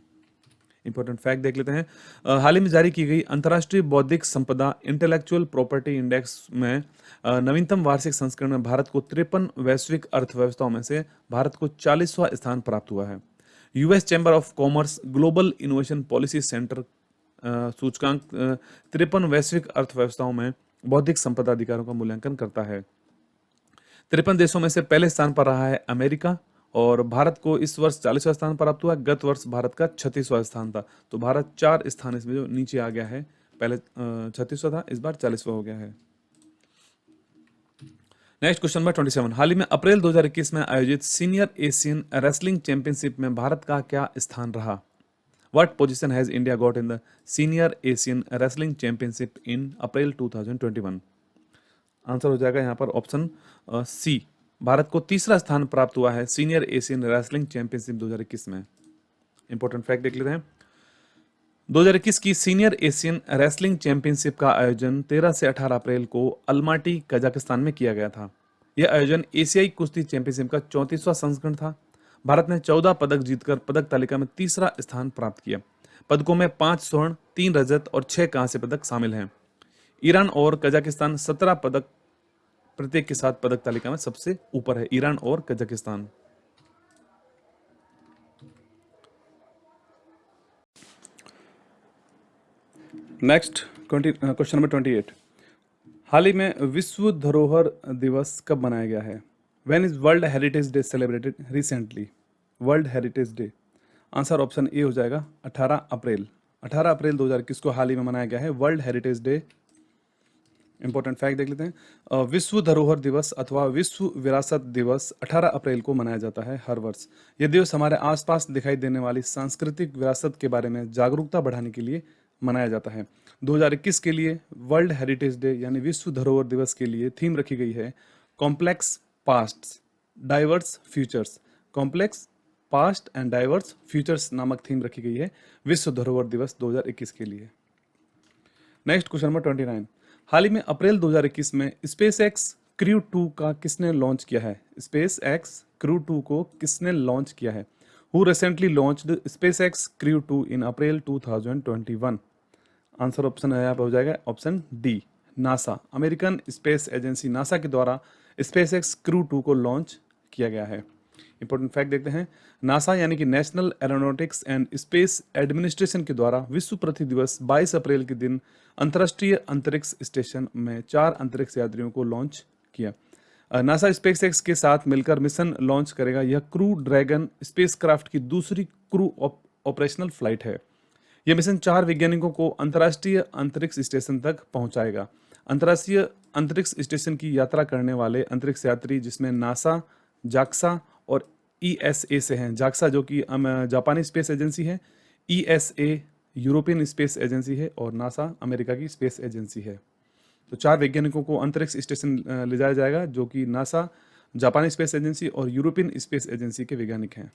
इंपॉर्टेंट फैक्ट देख लेते हैं। हाल ही में जारी की गई अंतर्राष्ट्रीय बौद्धिक संपदा इंटेलेक्चुअल प्रॉपर्टी इंडेक्स में नवीनतम वार्षिक संस्करण में भारत को 53 वैश्विक अर्थव्यवस्थाओं में से भारत को 40वां स्थान प्राप्त हुआ है। US chamber of commerce global innovation policy centre सूचकांक 53 वैश्विक अर्थव्यवस्थाओं में बौद्धिक संपदा अधिकारों का मूल्यांकन करता है। 53 देशों में से पहले स्थान पर रहा है अमेरिका, और भारत को इस वर्ष 40वां स्थान प्राप्त हुआ। गत वर्ष भारत का 36वां स्थान था, तो भारत 4 स्थान इसमें जो नीचे आ गया है। पहले 36वां था, इस बार 40वां हो गया है। Next question number 27। हाल ही में अप्रैल 2021 में आयोजित सीनियर एशियन रेसलिंग चैंपियनशिप में भारत का क्या स्थान रहा? What position has India got in the senior Asian wrestling championship in April 2021? Answer हो जाएगा यहाँ पर ऑप्शन सी। भारत को 3रा स्थान प्राप्त हुआ है सीनियर एशियन रेसलिंग चैंपियनशिप 2021 में। इंपॉर्टेंट फैक्ट देख लेते हैं। 2021 की सीनियर एशियन रेसलिंग चैंपियनशिप का आयोजन 13 से 18 अप्रैल को अल्माटी कजाकिस्तान में किया गया था। यह आयोजन एशियाई कुश्ती चैंपियनशिप का 34वां संस्करण था। भारत ने 14 पदक जीतकर पदक तालिका में 3रा स्थान प्राप्त किया। पदकों में 5 स्वर्ण, 3 रजत और 6 कांस्य पदक शामिल हैं। ईरान और कजाकिस्तान 17 पदक प्रत्येक के साथ पदक तालिका में सबसे ऊपर है, ईरान और कजाकिस्तान। Next question number 28। हाल ही में विश्व धरोहर दिवस कब मनाया गया है? When is world heritage day celebrated recently? World heritage day, answer option A हो जाएगा 18 अप्रैल। 18 अप्रैल 2021 को हाल ही में मनाया गया है world heritage day. Important fact देख लेते हैं। विश्व धरोहर दिवस अथवा विश्व विरासत दिवस 18 अप्रैल को मनाया जाता है हर वर्ष। यह दिवस हमारे आसपास दिखाई देने वाली सांस्कृतिक विरासत के बारे में जागरूकता बढ़ाने के लिए मनाया जाता है। 2021 के लिए वर्ल्ड हेरिटेज डे यानी विश्व धरोहर दिवस के लिए थीम रखी गई है complex past diverse futures. Complex past and diverse futures नामक थीम रखी गई है विश्व धरोहर दिवस 2021 के लिए। Next question number 29। हाल ही में अप्रैल 2021 में स्पेस एक्स क्रू 2 का किसने लॉन्च किया है? स्पेस एक्स क्रू 2 को किसने लॉन्च किया है? Who recently launched space x crew 2 in April 2021? Answer option है यहाँ पर हो जाएगा option D, NASA. American space agency NASA के द्वारा स्पेस एक्स क्रू 2 को लॉन्च किया गया है। इंपॉर्टेंट फैक्ट देखते हैं। नासा यानी कि national aeronautics and space administration के द्वारा विश्व पृथ्वी दिवस 22 अप्रैल के दिन अंतर्राष्ट्रीय अंतरिक्ष स्टेशन में 4 अंतरिक्ष यात्रियों को लॉन्च किया। नासा स्पेस एक्स के साथ मिलकर मिशन लॉन्च करेगा। यह क्रू ड्रैगन स्पेसक्राफ्ट की दूसरी क्रू ऑपरेशनल फ्लाइट है। यह मिशन 4 वैज्ञानिकों को अंतर्राष्ट्रीय अंतरिक्ष स्टेशन तक पहुंचाएगा। अंतर्राष्ट्रीय अंतरिक्ष स्टेशन की यात्रा करने वाले अंतरिक्ष यात्री जिसमें नासा, जाक्सा और ईएसए से हैं। जाक्सा जो कि जापानी स्पेस एजेंसी है, ईएसए यूरोपियन स्पेस एजेंसी है और नासा अमेरिका की स्पेस एजेंसी है। तो 4 वैज्ञानिकों को अंतरिक्ष स्टेशन ले जाया जाएगा, जो कि नासा, जापानी स्पेस एजेंसी और यूरोपियन स्पेस एजेंसी के वैज्ञानिक हैं।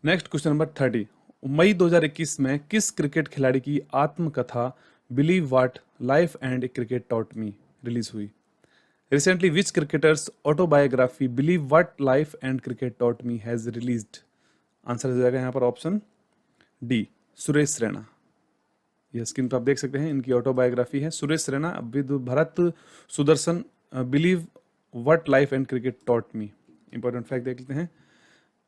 Next question number 30। मई 2021 में किस क्रिकेट खिलाड़ी की आत्मकथा believe what life and cricket taught me release हुई? Recently which cricketers autobiography believe what life and cricket taught me has released? Answer हो जाएगा यहाँ पर ऑप्शन डी, सुरेश रैना। यह स्क्रीन पर आप देख सकते हैं, इनकी ऑटोबायोग्राफी है Suresh Raina with Bharat Sudarshan, believe what life and cricket taught me. Important fact देख लेते हैं।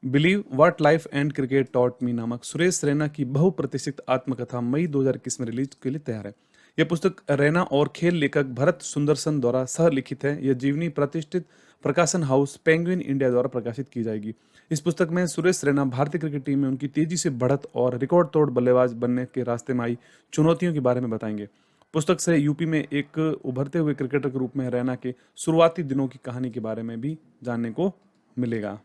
Believe what life and cricket taught मी नामक सुरेश रैना की बहुप्रतीक्षित आत्मकथा मई 2021 में रिलीज के लिए तैयार है। यह पुस्तक रैना और खेल लेखक भरत सुंदरसन द्वारा सह लिखित है। यह जीवनी प्रतिष्ठित प्रकाशन हाउस पेंगुइन इंडिया द्वारा प्रकाशित की जाएगी। इस पुस्तक में सुरेश रैना भारतीय क्रिकेट टीम में उनकी तेजी से बढ़त और रिकॉर्ड तोड़ बल्लेबाज बनने के रास्ते में आई चुनौतियों के बारे में बताएंगे। पुस्तक से यूपी में एक उभरते हुए क्रिकेटर के रूप में रैना के शुरुआती दिनों की कहानी के बारे में भी जानने को मिलेगा।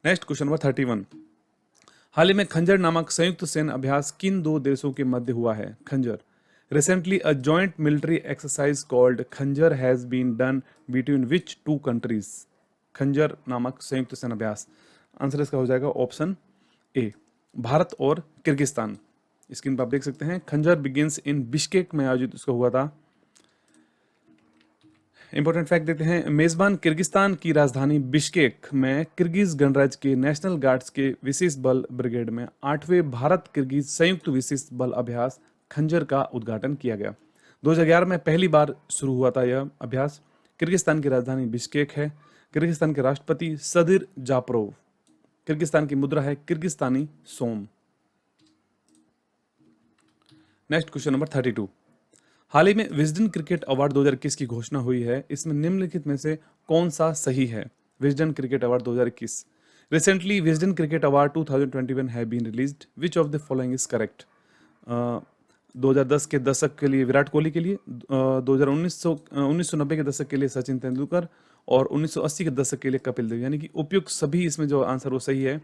Next question number 31। हाल ही में खंजर नामक संयुक्त सैन्य अभ्यास किन दो देशों के मध्य हुआ है? Khanjar. Recently a joint military exercise called Khanjar has been done between which two countries? Khanjar नामक संयुक्त सैन्य अभ्यास। आंसर इसका हो जाएगा ऑप्शन ए, भारत और किर्गिस्तान। स्क्रीन पर आप देख सकते हैं, खंजर बिगिंस इन बिश्केक में आयोजित इसका हुआ था। इंपॉर्टेंट फैक्ट देते हैं, मेजबान किर्गिस्तान की राजधानी बिश्केक में किर्गिज गणराज्य के नेशनल गार्ड्स के विशेष बल ब्रिगेड में 8वें भारत किर्गिज संयुक्त विशेष बल अभ्यास खंजर का उद्घाटन किया गया। 2011 में पहली बार शुरू हुआ था यह अभ्यास। किर्गिस्तान की राजधानी बिश्केक है। किर्गिस्तान के राष्ट्रपति सदिर जापरोव। किर्गिस्तान की मुद्रा है Kyrgyzstani som. Next question number 32। हाल ही में विजडन क्रिकेट अवार्ड 2021 की घोषणा हुई है। इसमें निम्नलिखित में से कौन सा सही है? Wisden cricket award 2021। Recently Wisden cricket award 2021 have been released, which of the following is correct? 2010 के दशक के लिए विराट कोहली के लिए, 1990 के दशक के लिए सचिन तेंदुलकर और 1980 के दशक के लिए कपिल देव। यानी कि उपयुक्त सभी इसमें जो आंसर वो सही है।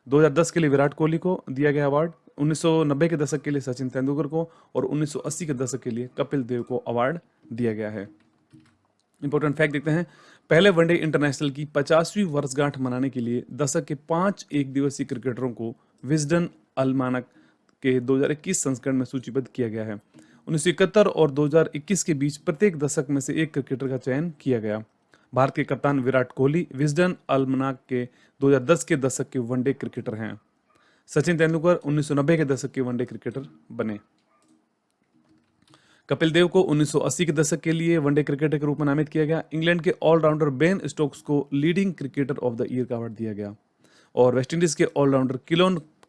2010 के लिए विराट कोहली को दिया गया अवार्ड, 1990 के दशक के लिए सचिन तेंदुलकर को और 1980 के दशक के लिए कपिल देव को अवार्ड दिया गया है। इंपॉर्टेंट फैक्ट देखते हैं, पहले वनडे इंटरनेशनल की 50वीं वर्षगांठ मनाने के लिए दशक के 5 एक दिवसीय क्रिकेटरों को विजडन अलमानक के 2021 संस्करण में सूचीबद्ध किया गया है। 1971 और 2021 के बीच प्रत्येक दशक में से एक क्रिकेटर का चयन किया गया। भारत के कप्तान विराट कोहली विजडन अलमनाक के 2010 के दशक के वनडे क्रिकेटर हैं। सचिन तेंदुलकर 1990 के दशक के वनडे क्रिकेटर बने। कपिल देव को 1980 के दशक के लिए वनडे क्रिकेटर के रूप में नामित किया गया। इंग्लैंड के ऑलराउंडर बेन स्टोक्स को leading cricketer of the year का अवार्ड दिया गया और वेस्टइंडीज के ऑलराउंडर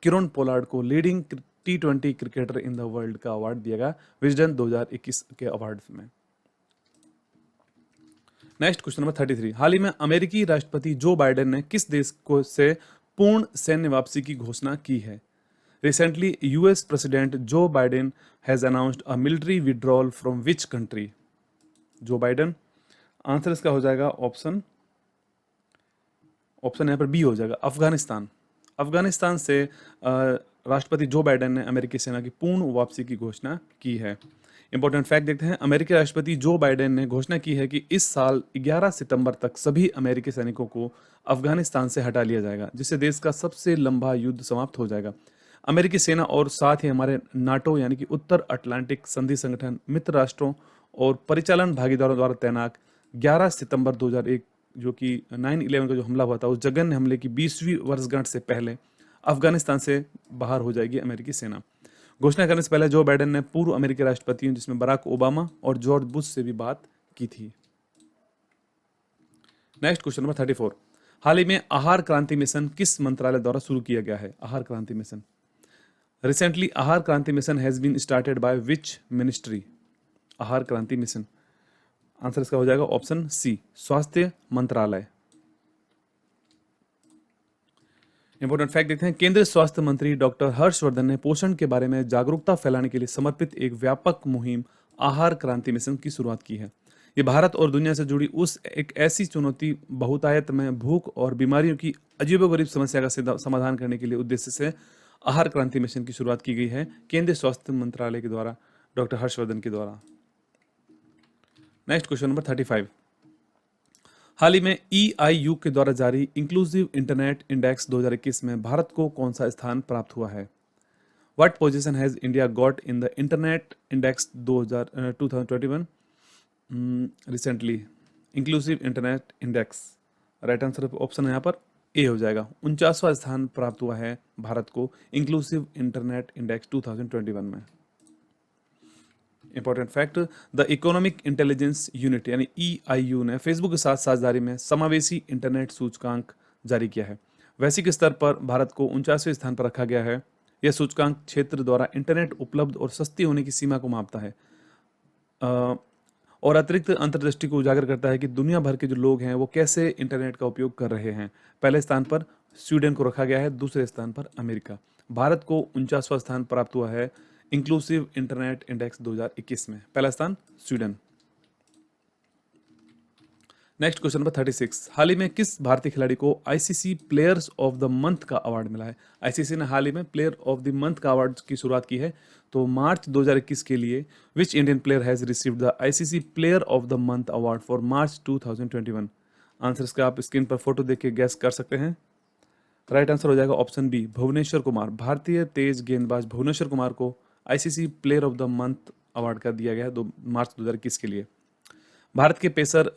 किरोन पोलार्ड को leading T20 cricketer in the world का अवार्ड दिया गया विजडन 2021 के अवार्ड में। Next question number 33। हाल ही में अमेरिकी राष्ट्रपति जो बाइडेन ने किस देश को से पूर्ण सैन्य वापसी की घोषणा की है? Recently US president Joe Biden has announced a military withdrawal from which country? Joe Biden. Answer इसका हो जाएगा ऑप्शन यहाँ पर बी हो जाएगा, अफगानिस्तान। अफगानिस्तान से राष्ट्रपति जो बाइडेन ने अमेरिकी सेना की पूर्ण वापसी की घोषणा की है। इंपॉर्टेंट फैक्ट देखते हैं, अमेरिकी राष्ट्रपति जो बाइडेन ने घोषणा की है कि इस साल 11 सितंबर तक सभी अमेरिकी सैनिकों को अफगानिस्तान से हटा लिया जाएगा, जिससे देश का सबसे लंबा युद्ध समाप्त हो जाएगा। अमेरिकी सेना और साथ ही हमारे नाटो यानी कि उत्तर अटलांटिक संधि संगठन, मित्र राष्ट्रों और परिचालन भागीदारों द्वारा तैनात 11 सितंबर 2001 जो कि 9/11 का जो हमला हुआ था, उस जघन्य हमले की 20वीं वर्षगांठ से पहले अफगानिस्तान से बाहर हो जाएगी अमेरिकी सेना। घोषणा करने से पहले जो बाइडेन ने पूर्व अमेरिकी राष्ट्रपतियों जिसमें बराक ओबामा और जॉर्ज बुश से भी बात की थी। Next question number 34। हाल ही में आहार क्रांति मिशन किस मंत्रालय द्वारा शुरू किया गया है? आहार Kranti mission. Recently Aahar Kranti mission has been started by which ministry? Aahar Kranti mission. Answer इसका हो जाएगा ऑप्शन सी, स्वास्थ्य मंत्रालय। इंपॉर्टेंट फैक्ट देखते हैं, केंद्रीय स्वास्थ्य मंत्री डॉक्टर हर्षवर्धन ने पोषण के बारे में जागरूकता फैलाने के लिए समर्पित एक व्यापक मुहिम आहार क्रांति मिशन की शुरुआत की है। ये भारत और दुनिया से जुड़ी उस एक ऐसी चुनौती बहुतायत में भूख और बीमारियों की अजीबोगरीब समस्या का समाधान करने के लिए उद्देश्य से आहार क्रांति मिशन की शुरुआत की गई है। केंद्रीय स्वास्थ्य मंत्रालय के द्वारा डॉक्टर हर्षवर्धन के द्वारा। Next question number 35। हाल ही में EIU के द्वारा जारी इंक्लूसिव इंटरनेट इंडेक्स 2021 में भारत को कौन सा स्थान प्राप्त हुआ है? What position has India got in the internet index 2021 recently? Inclusive internet index, right answer option है यहाँ पर ए हो जाएगा। 49वां स्थान प्राप्त हुआ है भारत को इंक्लूसिव इंटरनेट इंडेक्स 2021 में। Important fact, the economic intelligence unit यानी EIU ने फेसबुक के साथ साझेदारी में समावेशी इंटरनेट सूचकांक जारी किया है। वैश्विक स्तर पर भारत को 49वें स्थान पर रखा गया है। यह सूचकांक क्षेत्र द्वारा इंटरनेट उपलब्ध और सस्ती होने की सीमा को मापता है और अतिरिक्त अंतर्दृष्टि को उजागर करता है कि दुनिया भर के जो लोग हैं वो कैसे इंटरनेट का उपयोग कर रहे हैं। पहले स्थान पर स्वीडन को रखा गया है, दूसरे स्थान पर अमेरिका। भारत को 49वां स्थान प्राप्त हुआ है इंक्लूसिव इंटरनेट इंडेक्स 2021 में, पहला स्थान स्वीडन। Next question number 36। हाल ही में किस भारतीय खिलाड़ी को ICC players of the month का अवार्ड मिला है? ICC ने हाल ही में प्लेयर ऑफ द मंथ का अवार्ड की शुरुआत की है। तो मार्च 2021 के लिए which Indian player has received the ICC player of the month award for March 2021? Answers का आप स्क्रीन पर फोटो देख के गैस कर सकते हैं। राइट आंसर हो जाएगा ऑप्शन बी, भुवनेश्वर कुमार। भारतीय तेज गेंदबाज भुवनेश्वर कुमार को ICC player of the month award का दिया गया है मार्च 2021 के लिए। भारत के पेसर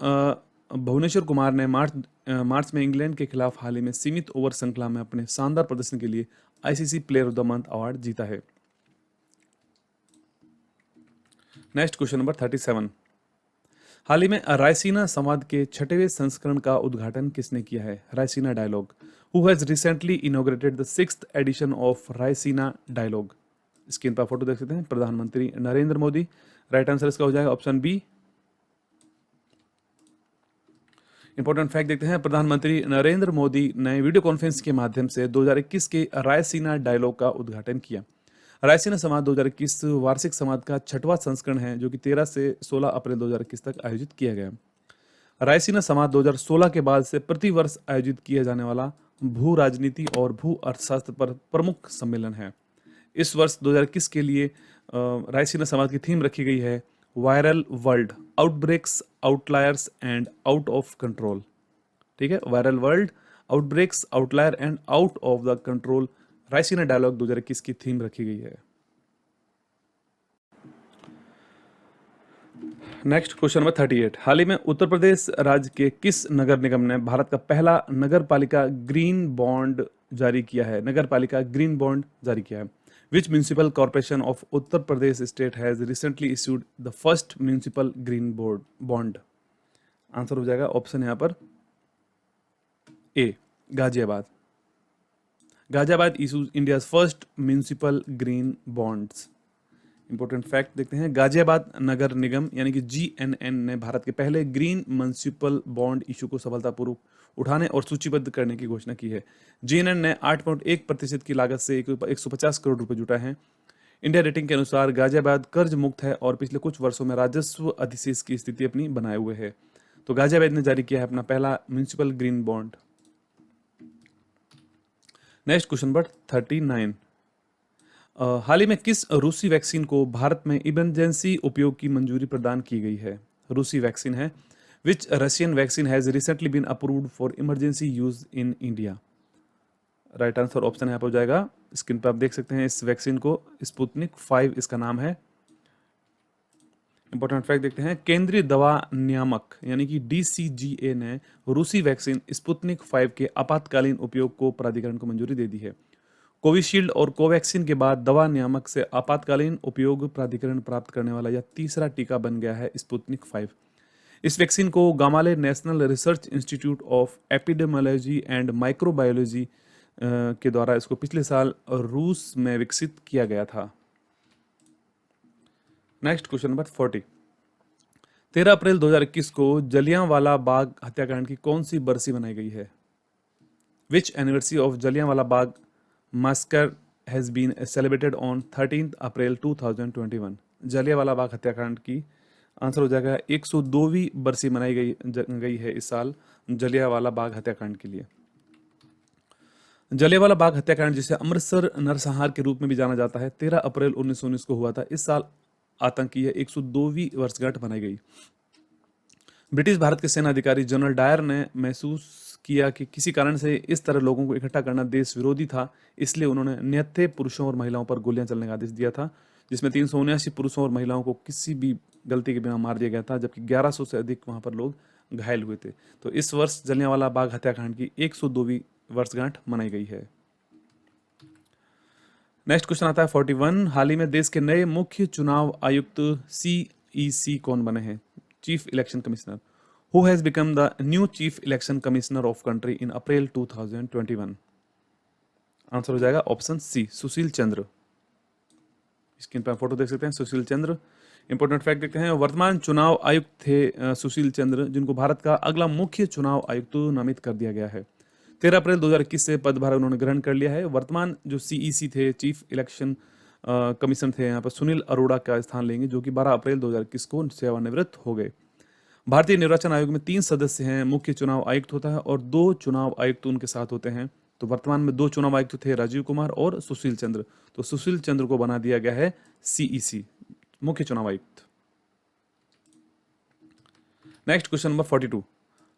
भुवनेश्वर कुमार ने मार्च में इंग्लैंड के खिलाफ हाल ही में सीमित ओवर श्रृंखला में अपने शानदार प्रदर्शन के लिए ICC player of the month award जीता है। Next question number 37। हाल ही में रायसीना संवाद के 6वें संस्करण का उद्घाटन किसने किया है? Raisina dialogue. Who has recently inaugurated the 6th edition of Raisina dialogue? Screen पर फोटो देख सकते हैं, प्रधानमंत्री नरेंद्र मोदी। राइट आंसर इसका हो जाएगा ऑप्शन बी। इंपॉर्टेंट फैक्ट देखते हैं, प्रधानमंत्री नरेंद्र मोदी ने वीडियो कॉन्फ्रेंस के माध्यम से 2021 के रायसीना डायलॉग का उद्घाटन किया। रायसीना संवाद 2021 वार्षिक संवाद का 6वां संस्करण है जो कि 13 से 16 अप्रैल 2021 तक आयोजित किया गया। रायसीना संवाद 2016 के बाद से प्रतिवर्ष आयोजित किया जाने वाला भू राजनीति और भू अर्थशास्त्र पर प्रमुख सम्मेलन है। इस वर्ष 2021 के लिए रायसीना संवाद की थीम रखी गई है viral world, outbreaks, outliers and out of control. ठीक है, viral world, outbreaks, outlier and out of the control Raisina dialogue 2021 की थीम रखी गई है। Next question number 38। हाल ही में उत्तर प्रदेश राज्य के किस नगर निगम ने भारत का पहला नगर पालिका ग्रीन बॉन्ड जारी किया है? नगर पालिका ग्रीन बॉन्ड जारी किया है। Which municipal corporation of Uttar Pradesh state has recently issued the first municipal green bond? Answer हो जाएगा ऑप्शन यहाँ पर A, Ghaziabad. Ghaziabad issues India's first municipal green bonds. Important fact देखते हैं, गाजियाबाद नगर निगम यानी कि GNN ने भारत के पहले ग्रीन म्युनिसिपल बॉन्ड इशू को सफलतापूर्वक उठाने और सूचीबद्ध करने की घोषणा की है। GNN ने 8.1% की लागत से 150 करोड़ रुपए जुटाए हैं। इंडिया रेटिंग के अनुसार गाजियाबाद कर्ज मुक्त है और पिछले कुछ वर्षों में राजस्व अधिशेष की स्थिति अपनी बनाए हुए है। तो गाजियाबाद ने जारी किया है अपना पहला municipal green bond. Next question number 39। हाल ही में किस रूसी वैक्सीन को भारत में इमरजेंसी उपयोग की मंजूरी प्रदान की गई है? रूसी वैक्सीन है। Which Russian vaccine has recently been approved for emergency use in India? Right answer option यहाँ पर हो जाएगा, स्क्रीन पर आप देख सकते हैं इस वैक्सीन को, स्पुतनिक 5 इसका नाम है। इंपॉर्टेंट फैक्ट देखते हैं, केंद्रीय दवा नियामक यानी कि DCGA ने रूसी वैक्सीन स्पुतनिक 5 के आपातकालीन उपयोग को प्राधिकरण को मंजूरी दे दी है। कोविशील्ड और कोवैक्सीन के बाद दवा नियामक से आपातकालीन उपयोग प्राधिकरण प्राप्त करने वाला यह तीसरा टीका बन गया है स्पुतनिक 5। इस वैक्सीन को Gamaleya national research institute of epidemiology and microbiology के द्वारा इसको पिछले साल रूस में विकसित किया गया था। Next question number 40। 13 अप्रैल 2021 को जलियांवाला बाग हत्याकांड की कौन सी बरसी मनाई गई है? Which anniversary of Jallianwala Bagh massacre has been celebrated on 13 April 2021? Jallianwala Bagh हत्याकांड की आंसर हो जाएगा 102वीं बरसी मनाई गई है इस साल जलियांवाला बाग हत्याकांड के लिए। जलियांवाला बाग हत्याकांड जिसे अमृतसर नरसंहार के रूप में भी जाना जाता है 13 अप्रैल 1919 को हुआ था। इस साल आतंकी है 102वीं वर्षगांठ मनाई गई। ब्रिटिश भारत के सेना अधिकारी जनरल डायर ने महसूस किया कि किसी कारण से इस तरह लोगों को इकट्ठा करना देश विरोधी था, इसलिए उन्होंने निहत्थे पुरुषों और महिलाओं पर गोलियां चलने का आदेश दिया था, जिसमें 379 पुरुषों और महिलाओं को किसी भी गलती के बिना मार दिया गया था, जबकि 1100 से अधिक वहां पर लोग घायल हुए थे। तो इस वर्ष जलियांवाला बाग हत्याकांड की 102वीं वर्षगांठ मनाई गई है। नेक्स्ट क्वेश्चन आता है 41। हाल ही में देश के नए मुख्य चुनाव आयुक्त सीईसी कौन बने हैं? Chief election commissioner. Who has become the new chief election commissioner of country in April 2021? Answer हो जाएगा option C, Sushil Chandra. Screen पर फोटो देख सकते हैं, सुशील चंद्र। इंपॉर्टेंट फैक्ट देखते हैं, वर्तमान चुनाव आयुक्त थे सुशील चंद्र, जिनको भारत का अगला मुख्य चुनाव आयुक्त नामित कर दिया गया है। 13 अप्रैल 2021 से पदभार उन्होंने ग्रहण कर लिया है। वर्तमान जो सीईसी थे, चीफ इलेक्शन कमीशन थे, यहाँ पर सुनील अरोड़ा का स्थान लेंगे, जो कि 12 अप्रैल 2021 को सेवानिवृत्त हो गए। भारतीय निर्वाचन आयोग में 3 सदस्य हैं, मुख्य चुनाव आयुक्त होता है और 2 चुनाव आयुक्त उनके साथ होते हैं। तो वर्तमान में 2 चुनाव आयुक्त थे, राजीव कुमार और सुशील चंद्र। तो सुशील चंद्र को बना दिया गया है सीईसी, मुख्य चुनाव आयुक्त। Next question number 42।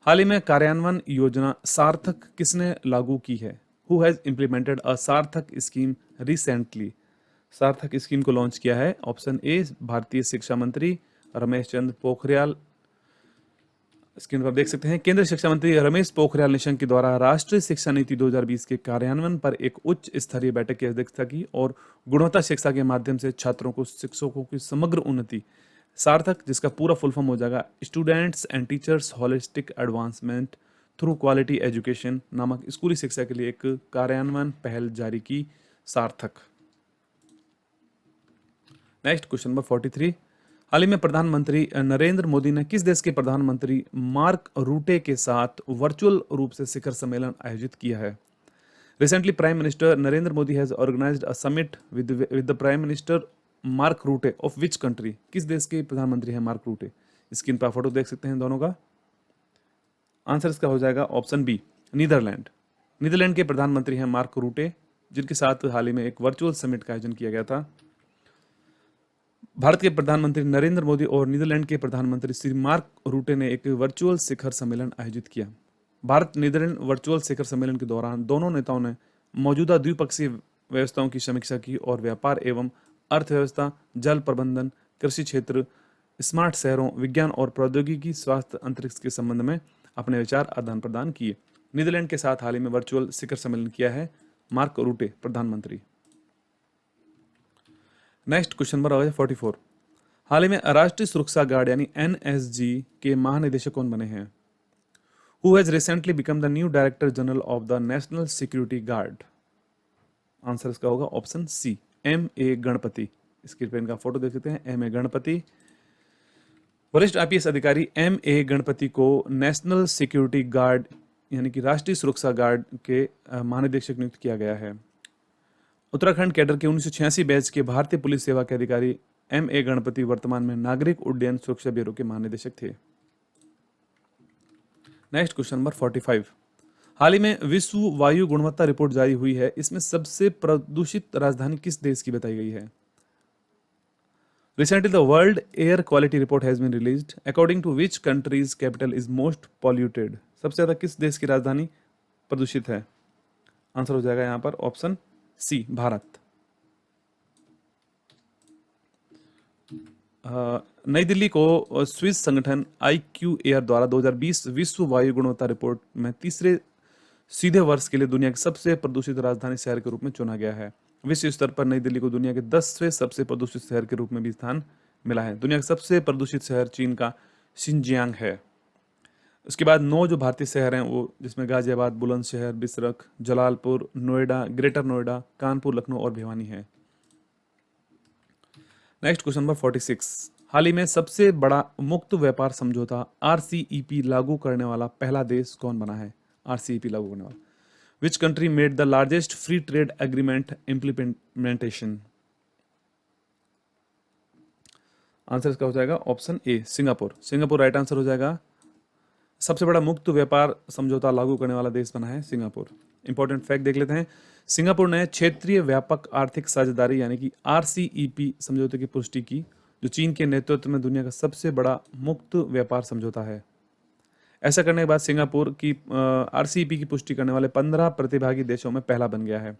हाल ही में कार्यान्वयन योजना सार्थक किसने लागू की है? हु हैज इंप्लीमेंटेड अ सार्थक स्कीम रिसेंटली? सार्थक स्कीम को लॉन्च किया है। ऑप्शन ए, भारतीय शिक्षा मंत्री रमेश चंद्र पोखरियाल। स्क्रीन पर देख सकते हैं, केंद्रीय शिक्षा मंत्री रमेश पोखरियाल निशंक के द्वारा राष्ट्रीय शिक्षा नीति 2020 के कार्यान्वयन पर एक उच्च स्तरीय बैठक की अध्यक्षता की और गुणवत्ता शिक्षा के माध्यम से छात्रों को शिक्षकों की समग्र उन्नति, सार्थक जिसका पूरा फुल फॉर्म हो जाएगा students and teachers holistic advancement through quality education नामक स्कूली शिक्षा के लिए एक कार्यान्वयन पहल जारी की, सार्थक। Next question number 43। हाल ही में प्रधानमंत्री नरेंद्र मोदी ने किस देश के प्रधानमंत्री मार्क रूटे के साथ वर्चुअल रूप से शिखर सम्मेलन आयोजित किया है? Recently prime minister Narendra Modi has organised a summit with the prime minister Mark Rutte of which country? किस देश के प्रधानमंत्री हैं मार्क रूटे? स्क्रीन पर फोटो देख सकते हैं दोनों का। आंसर इसका हो जाएगा ऑप्शन बी, नीदरलैंड। नीदरलैंड के प्रधानमंत्री हैं मार्क रूटे, जिनके साथ हाल ही में एक वर्चुअल समिट का आयोजन किया गया था। भारत के प्रधानमंत्री नरेंद्र मोदी और नीदरलैंड के प्रधानमंत्री श्री मार्क रूटे ने एक वर्चुअल शिखर सम्मेलन आयोजित किया। भारत नीदरलैंड वर्चुअल शिखर सम्मेलन के दौरान दोनों नेताओं ने मौजूदा द्विपक्षीय व्यवस्थाओं की समीक्षा की और व्यापार एवं अर्थव्यवस्था, जल प्रबंधन, कृषि क्षेत्र, स्मार्ट शहरों, विज्ञान और प्रौद्योगिकी, स्वास्थ्य, अंतरिक्ष के संबंध में अपने विचार आदान प्रदान किए। नीदरलैंड के साथ हाल ही में वर्चुअल शिखर सम्मेलन किया है मार्क रूटे प्रधानमंत्री। Next question number 44। हाल ही में राष्ट्रीय सुरक्षा गार्ड यानी एनएसजी के महानिदेशक कौन बने हैं? Who has recently become the new director general of the national security guard? Answer इसका होगा option C, M A Ganapathy. Screen पर इनका फोटो देख सकते हैं, एम ए गणपति। वरिष्ठ आईपीएस अधिकारी एम ए गणपति को नेशनल सिक्योरिटी गार्ड यानी कि राष्ट्रीय सुरक्षा गार्ड के महानिदेशक नियुक्त किया गया है। उत्तराखंड कैडर के 1986 बैच के भारतीय पुलिस सेवा के अधिकारी एम ए गणपति वर्तमान में नागरिक उड्डयन सुरक्षा ब्यूरो के महानिदेशक थे। Next question number 45। हाल ही में विश्व वायु गुणवत्ता रिपोर्ट जारी हुई है, इसमें सबसे प्रदूषित राजधानी किस देश की बताई गई है? Recently, the World Air Quality Report has been released. According to which country's capital is most polluted? सबसे ज्यादा किस देश की राजधानी प्रदूषित है? आंसर हो जाएगा यहां पर ऑप्शन सी, भारत। नई दिल्ली को स्विस संगठन IQAir द्वारा 2020 विश्व वायु गुणवत्ता रिपोर्ट में तीसरे सीधे वर्ष के लिए दुनिया के सबसे प्रदूषित राजधानी शहर के रूप में चुना गया है। विश्व स्तर पर नई दिल्ली को दुनिया के 10वें सबसे प्रदूषित शहर के रूप में भी स्थान मिला है। दुनिया का सबसे प्रदूषित शहर चीन का शिनजियांग है। उसके बाद 9 जो भारतीय शहर हैं वो, जिसमें गाजियाबाद, बुलंदशहर, बिसरख, जलालपुर, नोएडा, ग्रेटर नोएडा, कानपुर, लखनऊ और भिवानी है। Next question number 46। हाल ही में सबसे बड़ा मुक्त व्यापार समझौता RCEP लागू करने वाला पहला देश कौन बना है? RCEP लागू करने वाला Which country made the largest free trade agreement implementation? Answer इसका हो जाएगा ऑप्शन ए, सिंगापुर। सिंगापुर राइट आंसर हो जाएगा। सबसे बड़ा मुक्त व्यापार समझौता लागू करने वाला देश बना है सिंगापुर। इंपॉर्टेंट फैक्ट देख लेते हैं। सिंगापुर ने क्षेत्रीय व्यापक आर्थिक साझेदारी यानी कि RCEP समझौते की पुष्टि की, जो चीन के नेतृत्व में दुनिया का सबसे बड़ा मुक्त व्यापार समझौता है। ऐसा करने के बाद सिंगापुर की आरसीईपी की पुष्टि करने वाले 15 प्रतिभागी देशों में पहला बन गया है।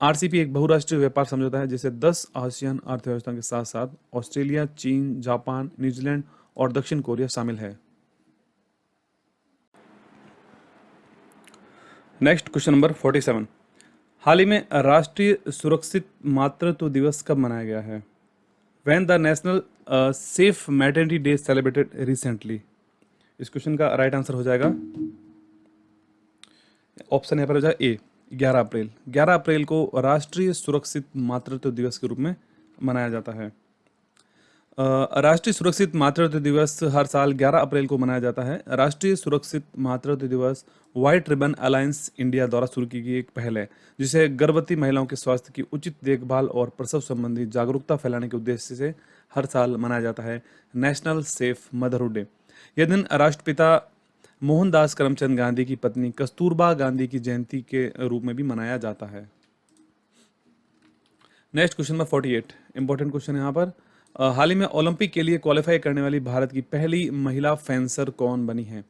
आरसीईपी एक बहुराष्ट्रीय व्यापार समझौता है जिसे 10 आसियान अर्थव्यवस्था के साथ साथ ऑस्ट्रेलिया, चीन, जापान, न्यूजीलैंड और दक्षिण कोरिया शामिल है। Next question number 47। हाल ही में राष्ट्रीय सुरक्षित मातृत्व दिवस कब मनाया गया है? When the national safe maternity day celebrated recently. इस क्वेश्चन का राइट आंसर हो जाएगा ऑप्शन यहाँ पर हो जाएगा ए 11 अप्रैल। 11 अप्रैल को राष्ट्रीय सुरक्षित मातृत्व दिवस के रूप में मनाया जाता है। राष्ट्रीय सुरक्षित मातृत्व दिवस हर साल 11 अप्रैल को मनाया जाता है। राष्ट्रीय सुरक्षित मातृत्व दिवस व्हाइट रिबन अलायंस इंडिया द्वारा शुरू की गई एक पहल है जिसे गर्भवती महिलाओं के स्वास्थ्य की उचित देखभाल और प्रसव संबंधी जागरूकता फैलाने के उद्देश्य से हर साल मनाया जाता है। National safe motherhood day. यह दिन राष्ट्रपिता मोहनदास करमचंद गांधी की पत्नी कस्तूरबा गांधी की जयंती के रूप में भी मनाया जाता है। Next question number 48 important question यहाँ पर। हाल ही में ओलंपिक के लिए क्वालिफाई करने वाली भारत की पहली महिला फेंसर कौन बनी है?